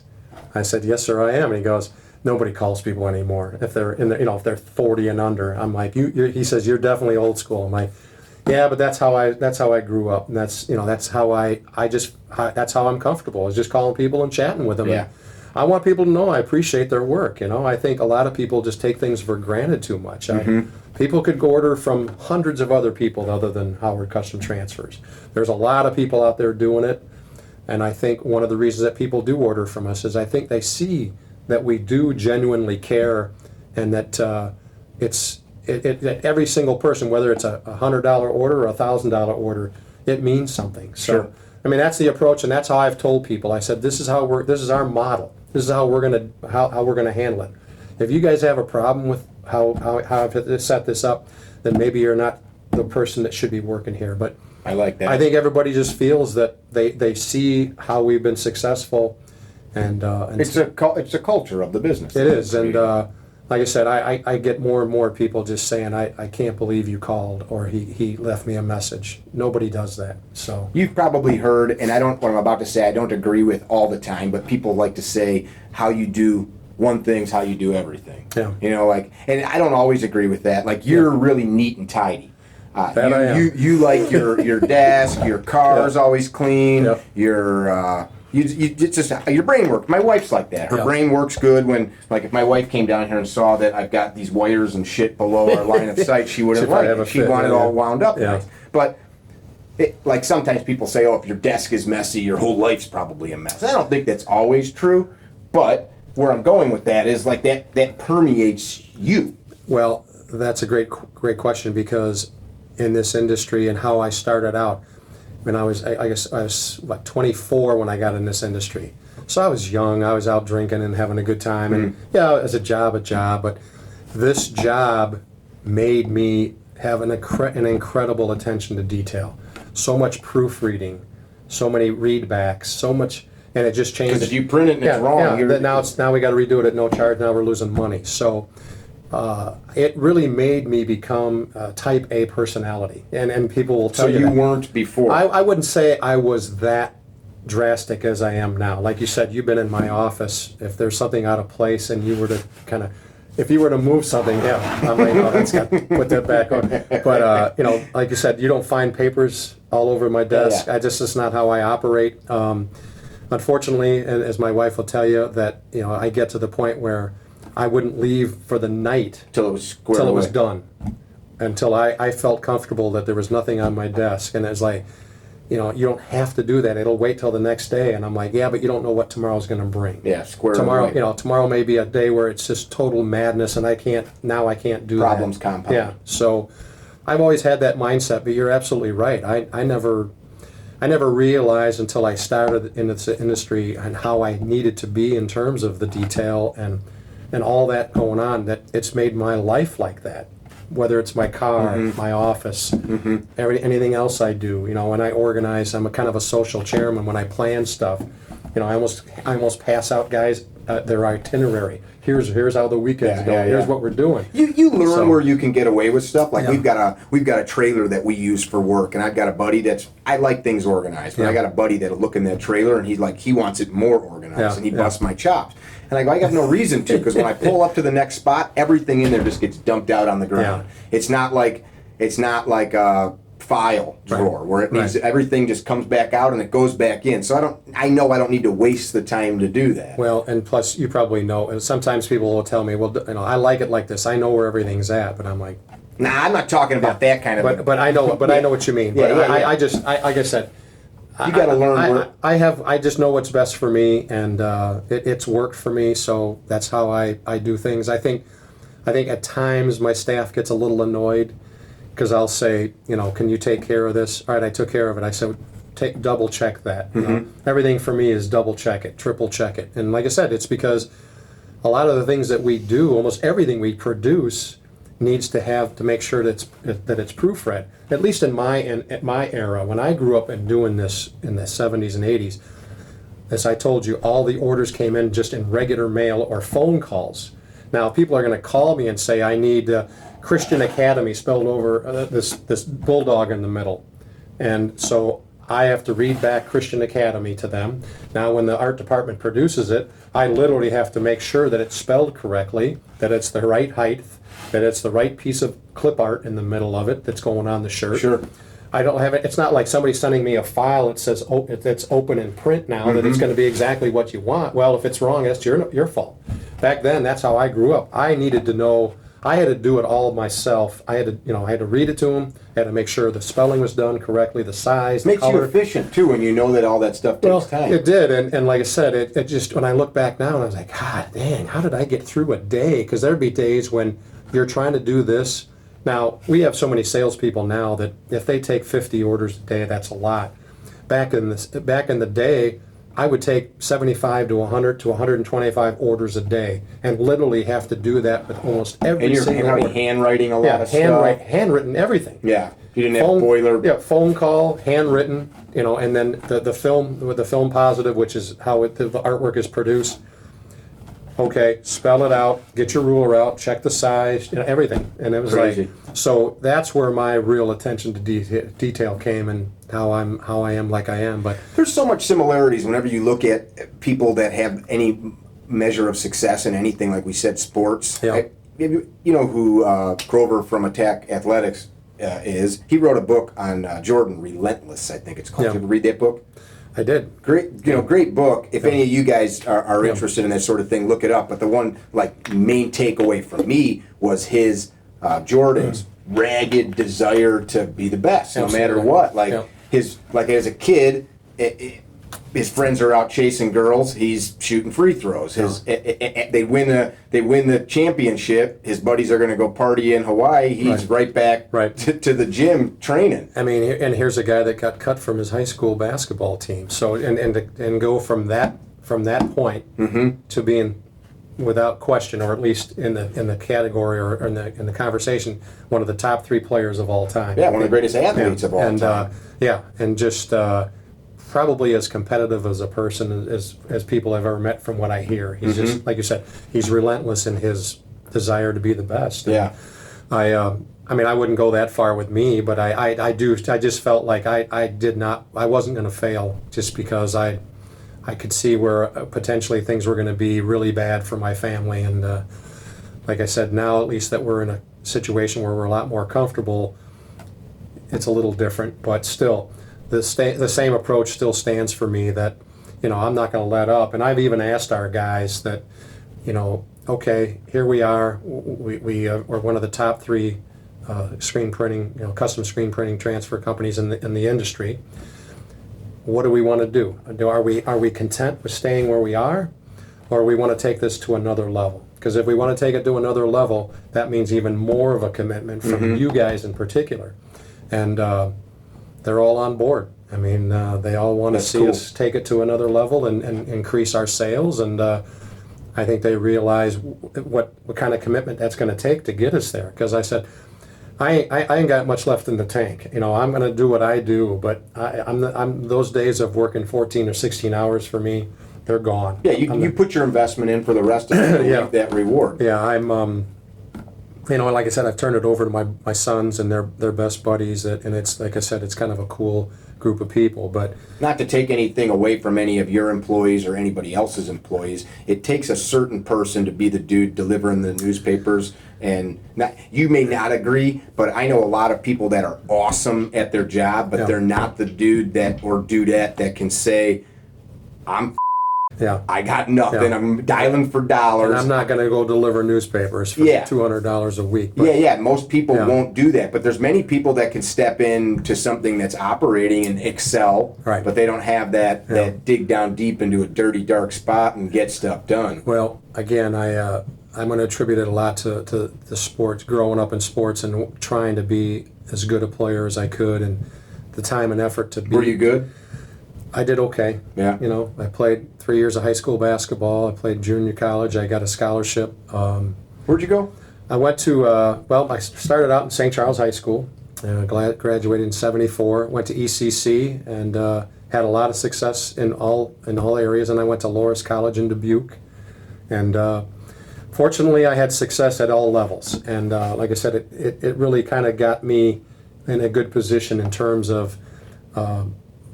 I said, yes, sir, I am. And he goes, nobody calls people anymore if they're if they're 40 and under. I'm like, he says, you're definitely old school. I'm like, yeah, but that's how I grew up, and that's how that's how I'm comfortable, is just calling people and chatting with them. Yeah. And I want people to know I appreciate their work. I think a lot of people just take things for granted too much. People could order from hundreds of other people other than Howard Custom Transfers. There's a lot of people out there doing it, and I think one of the reasons that people do order from us is I think they see that we do genuinely care, and that that every single person, whether it's a $100 order or a $1,000 order, it means something. So, Sure. I mean, that's the approach, and that's how I've told people. I said, this is our model. This is how we're gonna handle it. If you guys have a problem with how I've set this up, then maybe you're not the person that should be working here. But I like that. I think everybody just feels that they see how we've been successful. And it's a culture of the business. it is, and like I said, I get more and more people just saying, I can't believe you called, or he left me a message. Nobody does that. So You've probably heard, and what I'm about to say, I don't agree with all the time, but people like to say how you do one thing's how you do everything. Yeah. And I don't always agree with that. Like, you're really neat and tidy. That I am. You like your desk, your car's always clean, Yep. it's just your brain works. My wife's like that. Her Yeah. brain works good when, like, if my wife came down here and saw that I've got these wires and shit below our line of sight, she wouldn't She'd probably like have it. a She'd fit, want it yeah. all wound up Yeah. nice. But like, sometimes people say, oh, if your desk is messy, your whole life's probably a mess. I don't think that's always true, but where I'm going with that is like that permeates you. well, that's a great question, because in this industry and how I started out, when I guess I was 24 when I got in this industry. So I was young. I was out drinking and having a good time, and as a job, but this job made me have an incredible attention to detail. So much proofreading, so many readbacks, so much, and it just changed. Because if you print it and it's wrong, you're... now we got to redo it at no charge. Now we're losing money. So it really made me become a type A personality, and people will tell So you you that. weren't before. I wouldn't say I was that drastic as I am now. Like you said, you've been in my office. If there's something out of place and you were to if you were to move something, I'm like, oh, that's got to put that back on. But like you said, you don't find papers all over my desk. Yeah. That's not how I operate. Unfortunately, and as my wife will tell you, that I get to the point where I wouldn't leave for the night Till it was squared till it was away. done, until I felt comfortable that there was nothing on my desk. And it's like, you don't have to do that. It'll wait till the next day. And I'm like, yeah, but you don't know what tomorrow's going to bring. Yeah, square Tomorrow, away. tomorrow may be a day where it's just total madness, and I can't do that. Problems compound. Yeah. So I've always had that mindset, but you're absolutely right. I never I never realized until I started in this industry and how I needed to be in terms of the detail and all that going on, that it's made my life like that. Whether it's my car, my office, anything else I do. You know, when I organize, I'm a kind of a social chairman. When I plan stuff, you know, I almost pass out guys their itinerary. Here's how the weekend's going. Here's what we're doing. You learn where you can get away with stuff. Like we've got a trailer that we use for work, and I've got a buddy I like things organized, but I got a buddy that'll look in that trailer and he wants it more organized, and he busts my chops. And I go, I got no reason to, because when I pull up to the next spot, everything in there just gets dumped out on the ground. It's not like a file drawer where it needs everything just comes back out and it goes back in. So I know I don't need to waste the time to do that. Well, and plus you probably know, and sometimes people will tell me, well, you know, I like it like this. I know where everything's at, but I'm like, nah, I'm not talking about that kind of. But I know, I know what you mean. But I just, like I said, you got to learn. I just know what's best for me, and it's worked for me. So that's how I do things. I think at times my staff gets a little annoyed because I'll say, you know, can you take care of this? All right, I took care of it. I said, double check that. You know? Everything for me is double check it, triple check it. And like I said, it's because a lot of the things that we do, almost everything we produce, needs to make sure that it's proofread. At least in my era, when I grew up and doing this in the 70s and 80s, as I told you, all the orders came in just in regular mail or phone calls. Now people are going to call me and say, I need Christian Academy spelled over this bulldog in the middle, and so I have to read back Christian Academy to them. Now when the art department produces it, I literally have to make sure that it's spelled correctly, that it's the right height, that it's the right piece of clip art in the middle of it that's going on the shirt. Sure. I don't have it. It's not like somebody sending me a file that says it's open in print now, that it's going to be exactly what you want. Well, if it's wrong, that's your fault. Back then, that's how I grew up. I needed to know. I had to do it all myself. I had to read it to them. I had to make sure the spelling was done correctly, the size, Makes the color. you efficient too when you know that all that stuff takes time. It did, and like I said, it just, when I look back now, I was like, God dang, how did I get through a day? Because there'd be days when you're trying to do this. Now, we have so many salespeople now that if they take 50 orders a day, that's a lot. Back in the day, I would take 75 to 100 to 125 orders a day, and literally have to do that with almost every single order. And you're handwriting a lot of stuff. Handwritten everything. Yeah, you didn't have boiler. Yeah, phone call, handwritten, you know, and then the film with the film positive, which is how the artwork is produced. Okay, spell it out, get your ruler out, check the size, you know, everything. And it was Crazy. like, so that's where my real attention to detail came, and how I am like I am. But There's so much similarities whenever you look at people that have any measure of success in anything, like we said, sports. Yeah. You know who Grover from Attack Athletics is? He wrote a book on Jordan, Relentless, I think it's called. Yeah. Did you ever read that book? I did. Great book. If any of you guys are interested in that sort of thing, look it up. But the one main takeaway from me was his Jordan's ragged desire to be the best, no matter what. As a kid, his friends are out chasing girls. He's shooting free throws. They win the championship. His buddies are going to go party in Hawaii. He's right back to the gym training. I mean, and here's a guy that got cut from his high school basketball team. So and go from that point to being, without question, or at least in the category or in the conversation, one of the top 3 players of all time. Yeah, one of the greatest athletes of all time. And just. Probably as competitive as a person as people I've ever met from what I hear. He's just, like you said, he's relentless in his desire to be the best. Yeah. And I mean, I wouldn't go that far with me, but I just felt like I wasn't going to fail, just because I could see where potentially things were going to be really bad for my family. And like I said, now at least that we're in a situation where we're a lot more comfortable, it's a little different, but still, the same approach still stands for me, that, you know, I'm not going to let up. And I've even asked our guys that, you know, okay, here we are, we're one of the top 3 screen printing, you know, custom screen printing transfer companies in the industry. What do we want to do? Are we content with staying where we are, or we want to take this to another level? Because if we want to take it to another level, that means even more of a commitment from you guys in particular. And they're all on board. I mean, they all want to That's see cool. us take it to another level and increase our sales, and I think they realize what kind of commitment that's going to take to get us there. Because I said, I ain't got much left in the tank. You know, I'm going to do what I do, but I'm those days of working 14 or 16 hours for me, they're gone. Yeah, you put your investment in for the rest of it, Yeah. yeah. That reward. Yeah, I'm. You know, like I said, I've turned it over to my sons and their best buddies, and it's like I said, it's kind of a cool group of people. But Not to take anything away from any of your employees or anybody else's employees, it takes a certain person to be the dude delivering the newspapers. And you may not agree, but I know a lot of people that are awesome at their job, but Yeah. they're not the dude that or dudette that can say, yeah, I got nothing. Yeah. I'm dialing for dollars. and I'm not going to go deliver newspapers for Yeah. $200 a week. But Yeah, most people Yeah. won't do that, but there's many people that can step into something that's operating and excel, Right. but they don't have that dig down deep into a dirty, dark spot and get stuff done. Well, again, I'm going to attribute it a lot to the sports, growing up in sports and trying to be as good a player as I could, and the time and effort to be. Were you good? I did okay. Yeah. You know, I played 3 years of high school basketball. I played junior college. I got a scholarship. Where'd you go? I went to, I started out in St. Charles High School. Graduated in '74. Went to ECC and had a lot of success in all areas. And I went to Loras College in Dubuque. And fortunately, I had success at all levels. And like I said, it really kind of got me in a good position in terms of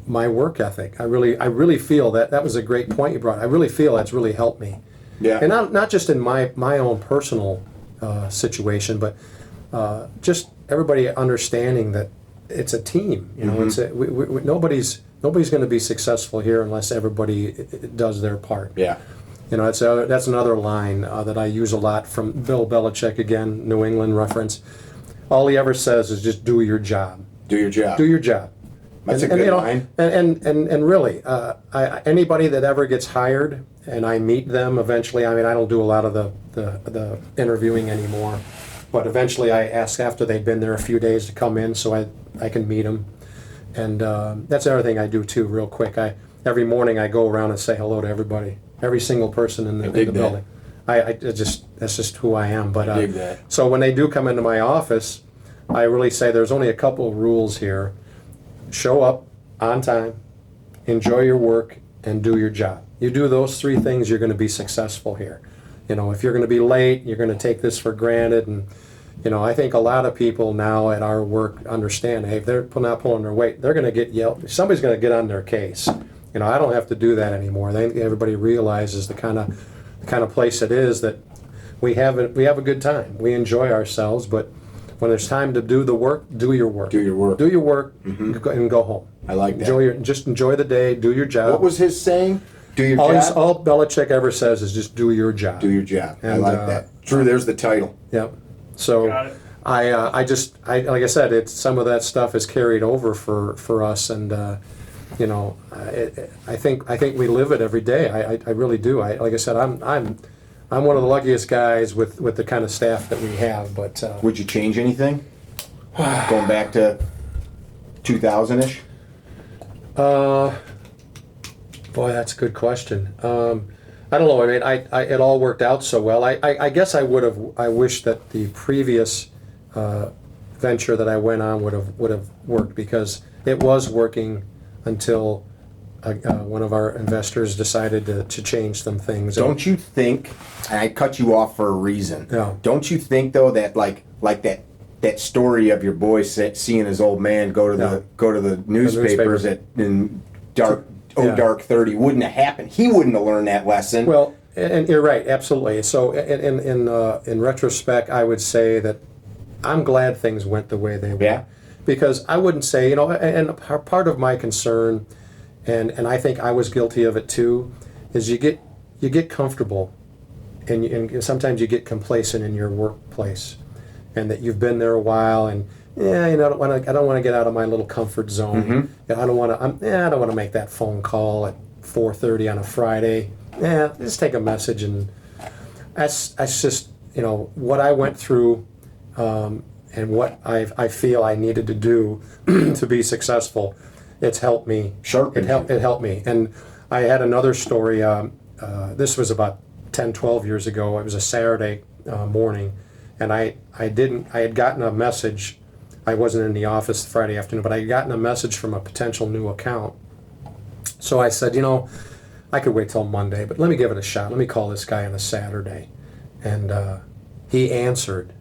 my work ethic. I really feel that was a great point you brought. I really feel that's really helped me. Yeah. And not just in my own personal situation, but just everybody understanding that it's a team. You know, it's nobody's going to be successful here unless everybody does their part. Yeah. You know, that's another line that I use a lot from Bill Belichick, again, New England reference. All he ever says is just do your job. Do your job. Do your job. That's a good line. And really, anybody that ever gets hired, and I meet them eventually. I mean, I don't do a lot of the interviewing anymore, but eventually I ask after they've been there a few days to come in so I can meet them. And that's another thing I do too, real quick. Every morning I go around and say hello to everybody, every single person in the building. That's just who I am. But I dig that. so when they do come into my office, I really say there's only a couple of rules here. Show up on time, enjoy your work, and do your job. You do those three things, you're going to be successful here. You know, if you're going to be late, you're going to take this for granted. And, you know, I think a lot of people now at our work understand, hey, if they're not pulling their weight, they're going to get yelled. Somebody's going to get on their case. You know, I don't have to do that anymore. Everybody realizes the kind of place it is that we have a good time. We enjoy ourselves, but when there's time to do the work, do your work. Do your work. Do your work and go home. I like that. Just enjoy the day, do your job. What was his saying? Do your job? All Belichick ever says is just do your job. Do your job. I And, like that. Drew, there's the title. Yep. So Got it. I like I said, it's some of that stuff is carried over for us, and you know, I think we live it every day. I really do. Like I said, I'm one of the luckiest guys with the kind of staff that we have. But Would you change anything? Going back to 2000-ish? Boy, that's a good question. I don't know. I mean, it all worked out so well. I guess I wish that the previous venture that I went on would have worked, because it was working until one of our investors decided to change some things. Don't you think, and I cut you off for a reason, Yeah. don't you think though that like that story of your boy seeing his old man go to the newspapers in dark Yeah. dark 30 wouldn't have happened. He wouldn't have learned that lesson. Well, and you're right, absolutely. So in retrospect, I would say that I'm glad things went the way they went. Yeah. Because I wouldn't say, you know, and part of my concern, and I think I was guilty of it too, is you get comfortable, and sometimes you get complacent in your workplace, and that you've been there a while, and yeah, you know, I don't want to get out of my little comfort zone. I don't want to make that phone call at 4:30 on a Friday. Yeah, just take a message, and that's just, you know, what I went through. what I feel I needed to do to be successful, it's helped me. Sharpened It helped me. And I had another story. This was about 10, 12 years ago. It was a Saturday morning, and I had gotten a message. I wasn't in the office Friday afternoon, but I had gotten a message from a potential new account. So I said, I could wait till Monday, but let me give it a shot. Let me call this guy on a Saturday. And he answered.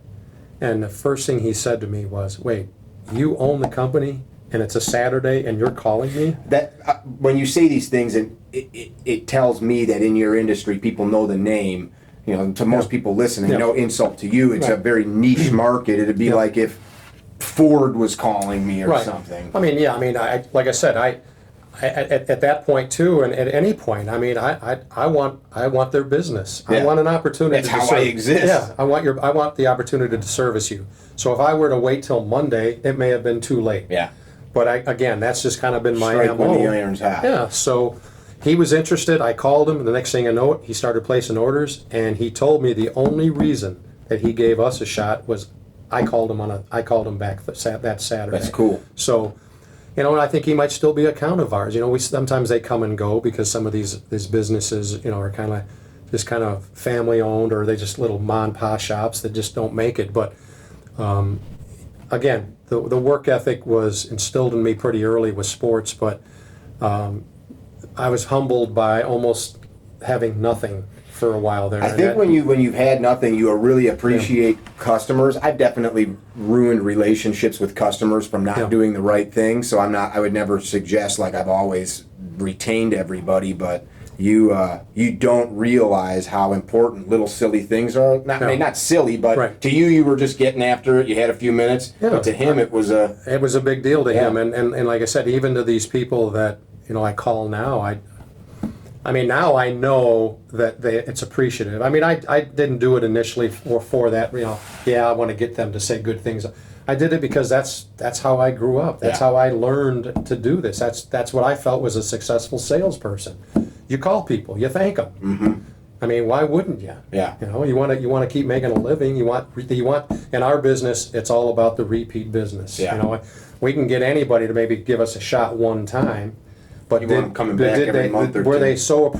And the first thing he said to me was, wait, you own the company and it's a Saturday and you're calling me? That when you say these things, and it tells me that in your industry, people know the name. To most people listening, no insult to you, it's a very niche market. It'd be like if Ford was calling me or something. Like I said, I at that point too, and at any point, I want their business. Yeah. I want an opportunity. That's how I exist. Yeah, I want the opportunity to service you. So if I were to wait till Monday, it may have been too late. Yeah. But again, that's just kind of been my Strike MO. when the iron's hot. Yeah. So he was interested. I called him, and the next thing I know, he started placing orders, and he told me the only reason that he gave us a shot was I called him back that Saturday. That's cool. So. And I think he might still be a account of ours. Sometimes they come and go because some of these businesses, are kind of family owned, or they just little mom and pop shops that just don't make it. But again, the work ethic was instilled in me pretty early with sports. But I was humbled by almost having nothing for a while there. I think when you've had nothing, you really appreciate customers. I've definitely ruined relationships with customers from not doing the right thing. So I would never suggest like I've always retained everybody, but you don't realize how important little silly things are. Not silly, but to you were just getting after it. You had a few minutes, but to him it was a big deal to him. And like I said, even to these people that I call now, now I know that it's appreciative. I didn't do it initially for that. I want to get them to say good things. I did it because that's how I grew up. That's how I learned to do this. That's what I felt was a successful salesperson. You call people, you thank them. Mm-hmm. Why wouldn't you? Yeah. You want to keep making a living. You want in our business, it's all about the repeat business. Yeah. We can get anybody to maybe give us a shot one time. But you want them coming back every month or two. Were they so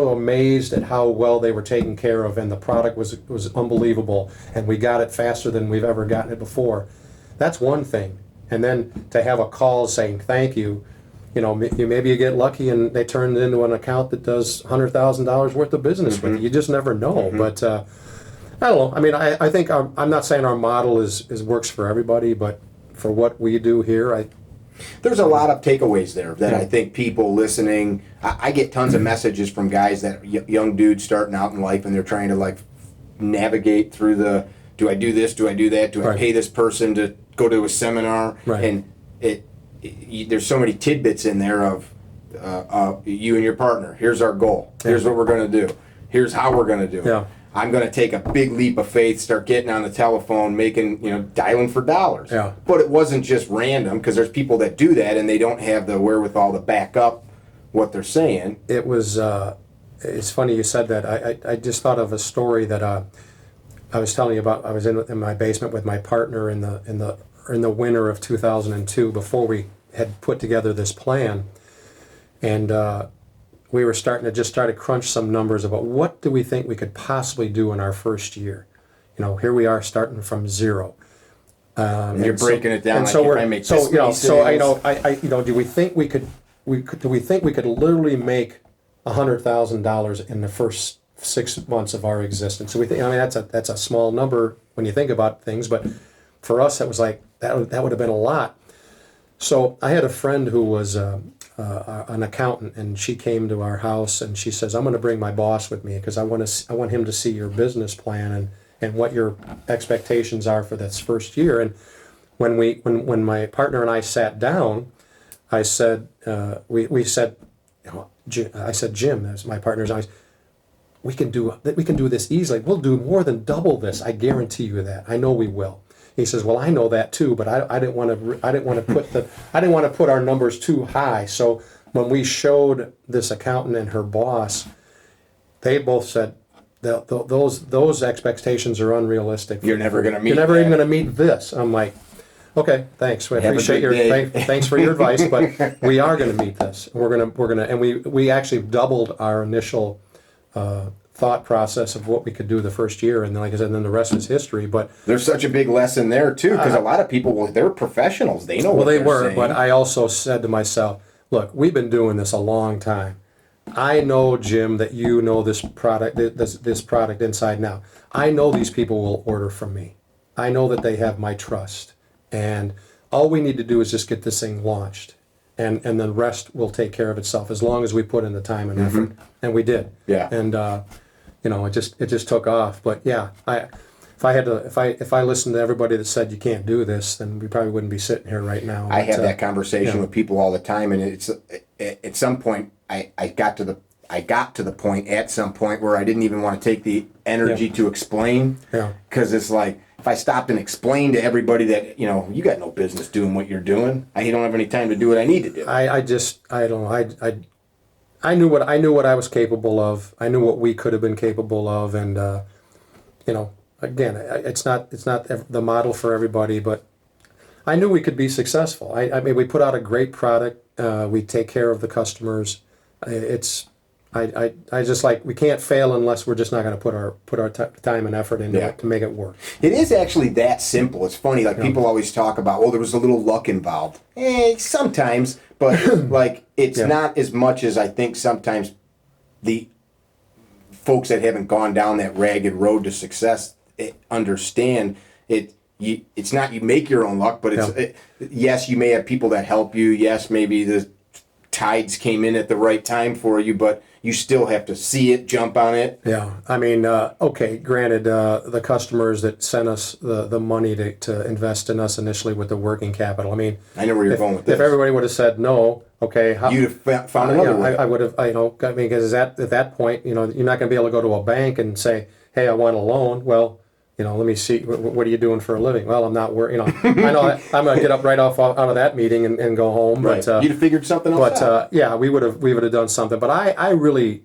amazed at how well they were taken care of, and the product was unbelievable, and we got it faster than we've ever gotten it before? That's one thing. And then to have a call saying thank you, maybe you get lucky and they turn it into an account that does $100,000 worth of business with you. You just never know. Mm-hmm. But I don't know. I think I'm not saying our model is works for everybody, but for what we do here, there's a lot of takeaways there that I think people listening, I get tons of messages from guys that young dudes starting out in life, and they're trying to navigate through do I do this, do I do that, do I pay this person to go to a seminar, and there's so many tidbits in there of you and your partner. Here's our goal. Here's what we're going to do. Here's how we're going to do it. I'm going to take a big leap of faith, start getting on the telephone, dialing for dollars. Yeah. But it wasn't just random, because there's people that do that and they don't have the wherewithal to back up what they're saying. It was, it's funny you said that. I just thought of a story that I was telling you about. I was in my basement with my partner in the winter of 2002 before we had put together this plan. And we were starting to crunch some numbers about what do we think we could possibly do in our first year. Here we are starting from zero. And you're breaking it down. Do we think we could literally make $100,000 in the first 6 months of our existence? So we think, that's a small number when you think about things, but for us, it was like that would have been a lot. So I had a friend who was an accountant, and she came to our house and she says, I'm going to bring my boss with me because I want him to see your business plan and what your expectations are for this first year. And when my partner and I sat down, I said, I said, Jim, that's my partner's eyes, we can do this easily. We'll do more than double this. I guarantee you that. I know we will. He says, well, I know that too, but I didn't want to put our numbers too high. So when we showed this accountant and her boss, they both said, those expectations are unrealistic. You're never going to meet You're never that. even going to meet this. I'm like, okay, thanks. We Have a appreciate good day. thanks for your advice, but we are going to meet this. We're gonna, and we actually doubled our initial thought process of what we could do the first year, and then, like I said, then the rest is history. But There's such a big lesson there too, because a lot of people, well, they're professionals. They know what they they're were. saying. But I also said to myself, look, we've been doing this a long time. I know, Jim, that you know this product inside and out. I know these people will order from me. I know that they have my trust. And all we need to do is just get this thing launched. And then the rest will take care of itself as long as we put in the time and effort. And we did. Yeah. And it just took off. But yeah, if I listened to everybody that said you can't do this, then we probably wouldn't be sitting here right now. I But, have that conversation yeah. with people all the time, and it's at some point I got to the point at some point where I didn't even want to take the energy Yeah. to explain, Yeah. because it's like if I stopped and explained to everybody that you got no business doing what you're doing, I don't have any time to do what I need to do. I don't know. I knew what I was capable of. I knew what we could have been capable of, and again, it's not the model for everybody, but I knew we could be successful. I mean, we put out a great product. We take care of the customers. I just like, we can't fail unless we're just not going to put our time and effort into it to make it work. It is actually that simple. It's funny, like people always talk about, there was a little luck involved. Sometimes, but like it's not as much as I think sometimes the folks that haven't gone down that ragged road to success understand it. It's not you make your own luck, but yes, you may have people that help you. Yes, maybe the tides came in at the right time for you, but you still have to see it, jump on it. Yeah, I mean, okay, granted, the customers that sent us the money to invest in us initially with the working capital. I mean, I know where you're going with this. If everybody would have said no, okay, you'd have found another way. I would have, because at that point, you're not going to be able to go to a bank and say, hey, I want a loan. Well, let me see, what are you doing for a living? Well, I'm not working, I know that I'm going to get up right out of that meeting and go home. Right. But, you'd have figured something else out. yeah, we would have done something. But I really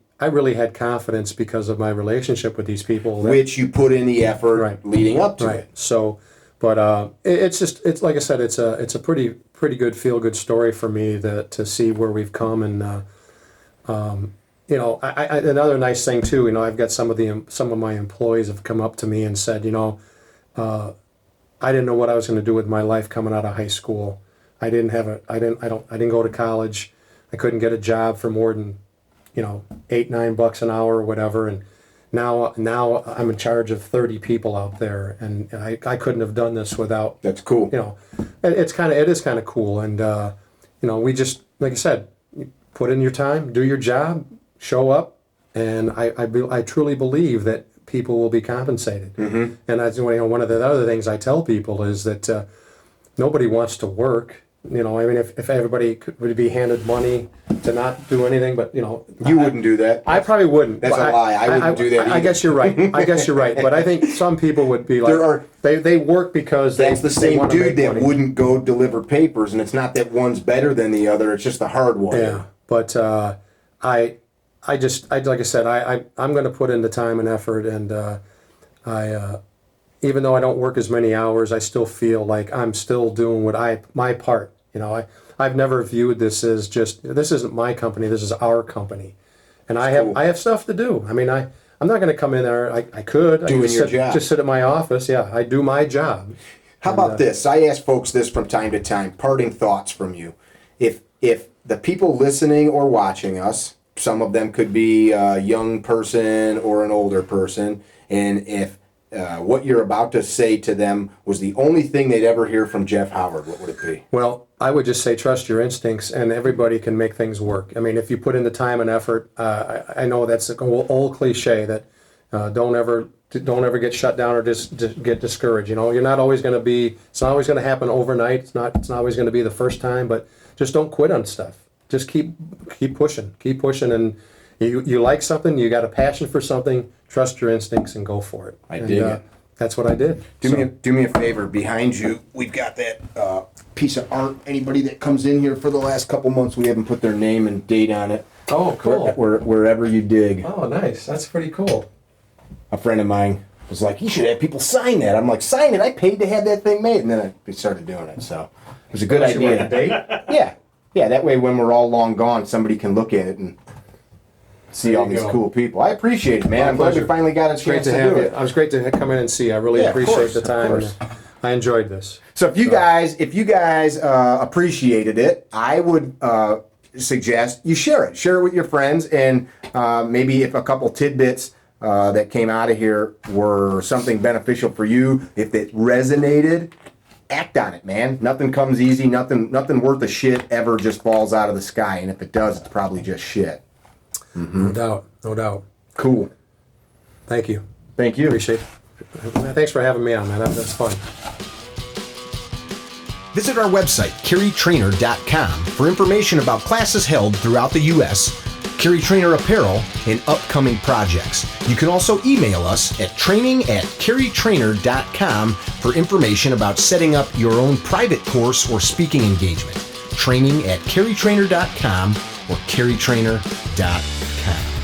had confidence because of my relationship with these people. Which you put in the effort leading up to it. So, but it's like I said, it's a pretty good feel-good story for me to see where we've come. And, another nice thing too, I've got some of my employees have come up to me and said, I didn't know what I was going to do with my life coming out of high school. I didn't go to college. I couldn't get a job for more than, $8-9 an hour or whatever. And now I'm in charge of 30 people out there, and I couldn't have done this without. That's cool. It is kind of cool. And, we just, like I said, put in your time, do your job, show up, and I truly believe that people will be compensated. Mm-hmm. And that's one of the other things I tell people is that nobody wants to work. If everybody would be handed money to not do anything, but you wouldn't do that. I probably wouldn't. That's a lie. I wouldn't do that either. I guess you're right. But I think some people would be like, they work because that's the same dude that money. wouldn't go deliver papers, and it's not that one's better than the other. It's just the hard one. Yeah, but like I said, I'm going to put in the time and effort, and even though I don't work as many hours, I still feel like I'm still doing my part. I've never viewed this as this isn't my company, this is our company, and I have stuff to do. I mean, I'm not going to come in there. I could doing your job. Just sit at my office. Yeah, I do my job. How about this? I ask folks this from time to time. Parting thoughts from you. If the people listening or watching us, some of them could be a young person or an older person, and if what you're about to say to them was the only thing they'd ever hear from Jeff Howard, what would it be? Well, I would just say trust your instincts, and everybody can make things work. I mean, if you put in the time and effort, I know that's an old cliche that don't ever get shut down or just get discouraged. You're not always going to be. It's not always going to happen overnight. It's not always going to be the first time. But just don't quit on stuff. Just keep pushing, and you like something, you got a passion for something. Trust your instincts and go for it. I dig it. That's what I did. Do me a favor. Behind you, we've got that piece of art. Anybody that comes in here for the last couple months, we haven't put their name and date on it. Oh, cool. Wherever you dig. Oh, nice. That's pretty cool. a friend of mine was like, you should have people sign that. I'm like, sign it? I paid to have that thing made. And then we started doing it. So it was a good idea. Yeah, that way when we're all long gone, somebody can look at it and see all these cool people. I appreciate it, man. I'm glad we finally got a chance to do it. It was great to come in and see. I really appreciate the time. I enjoyed this. So if you guys appreciated it, I would suggest you share it. Share it with your friends, and maybe if a couple tidbits that came out of here were something beneficial for you, if it resonated, act on it, man. Nothing comes easy. Nothing worth a shit ever just falls out of the sky. And if it does, it's probably just shit. No doubt. Cool. Thank you. Appreciate it. Thanks for having me on, man. That's fun. Visit our website, carrytrainer.com, for information about classes held throughout the U.S., Carry Trainer apparel, and upcoming projects. You can also email us at training@carrytrainer.com for information about setting up your own private course or speaking engagement. Training@carrytrainer.com or carrytrainer.com.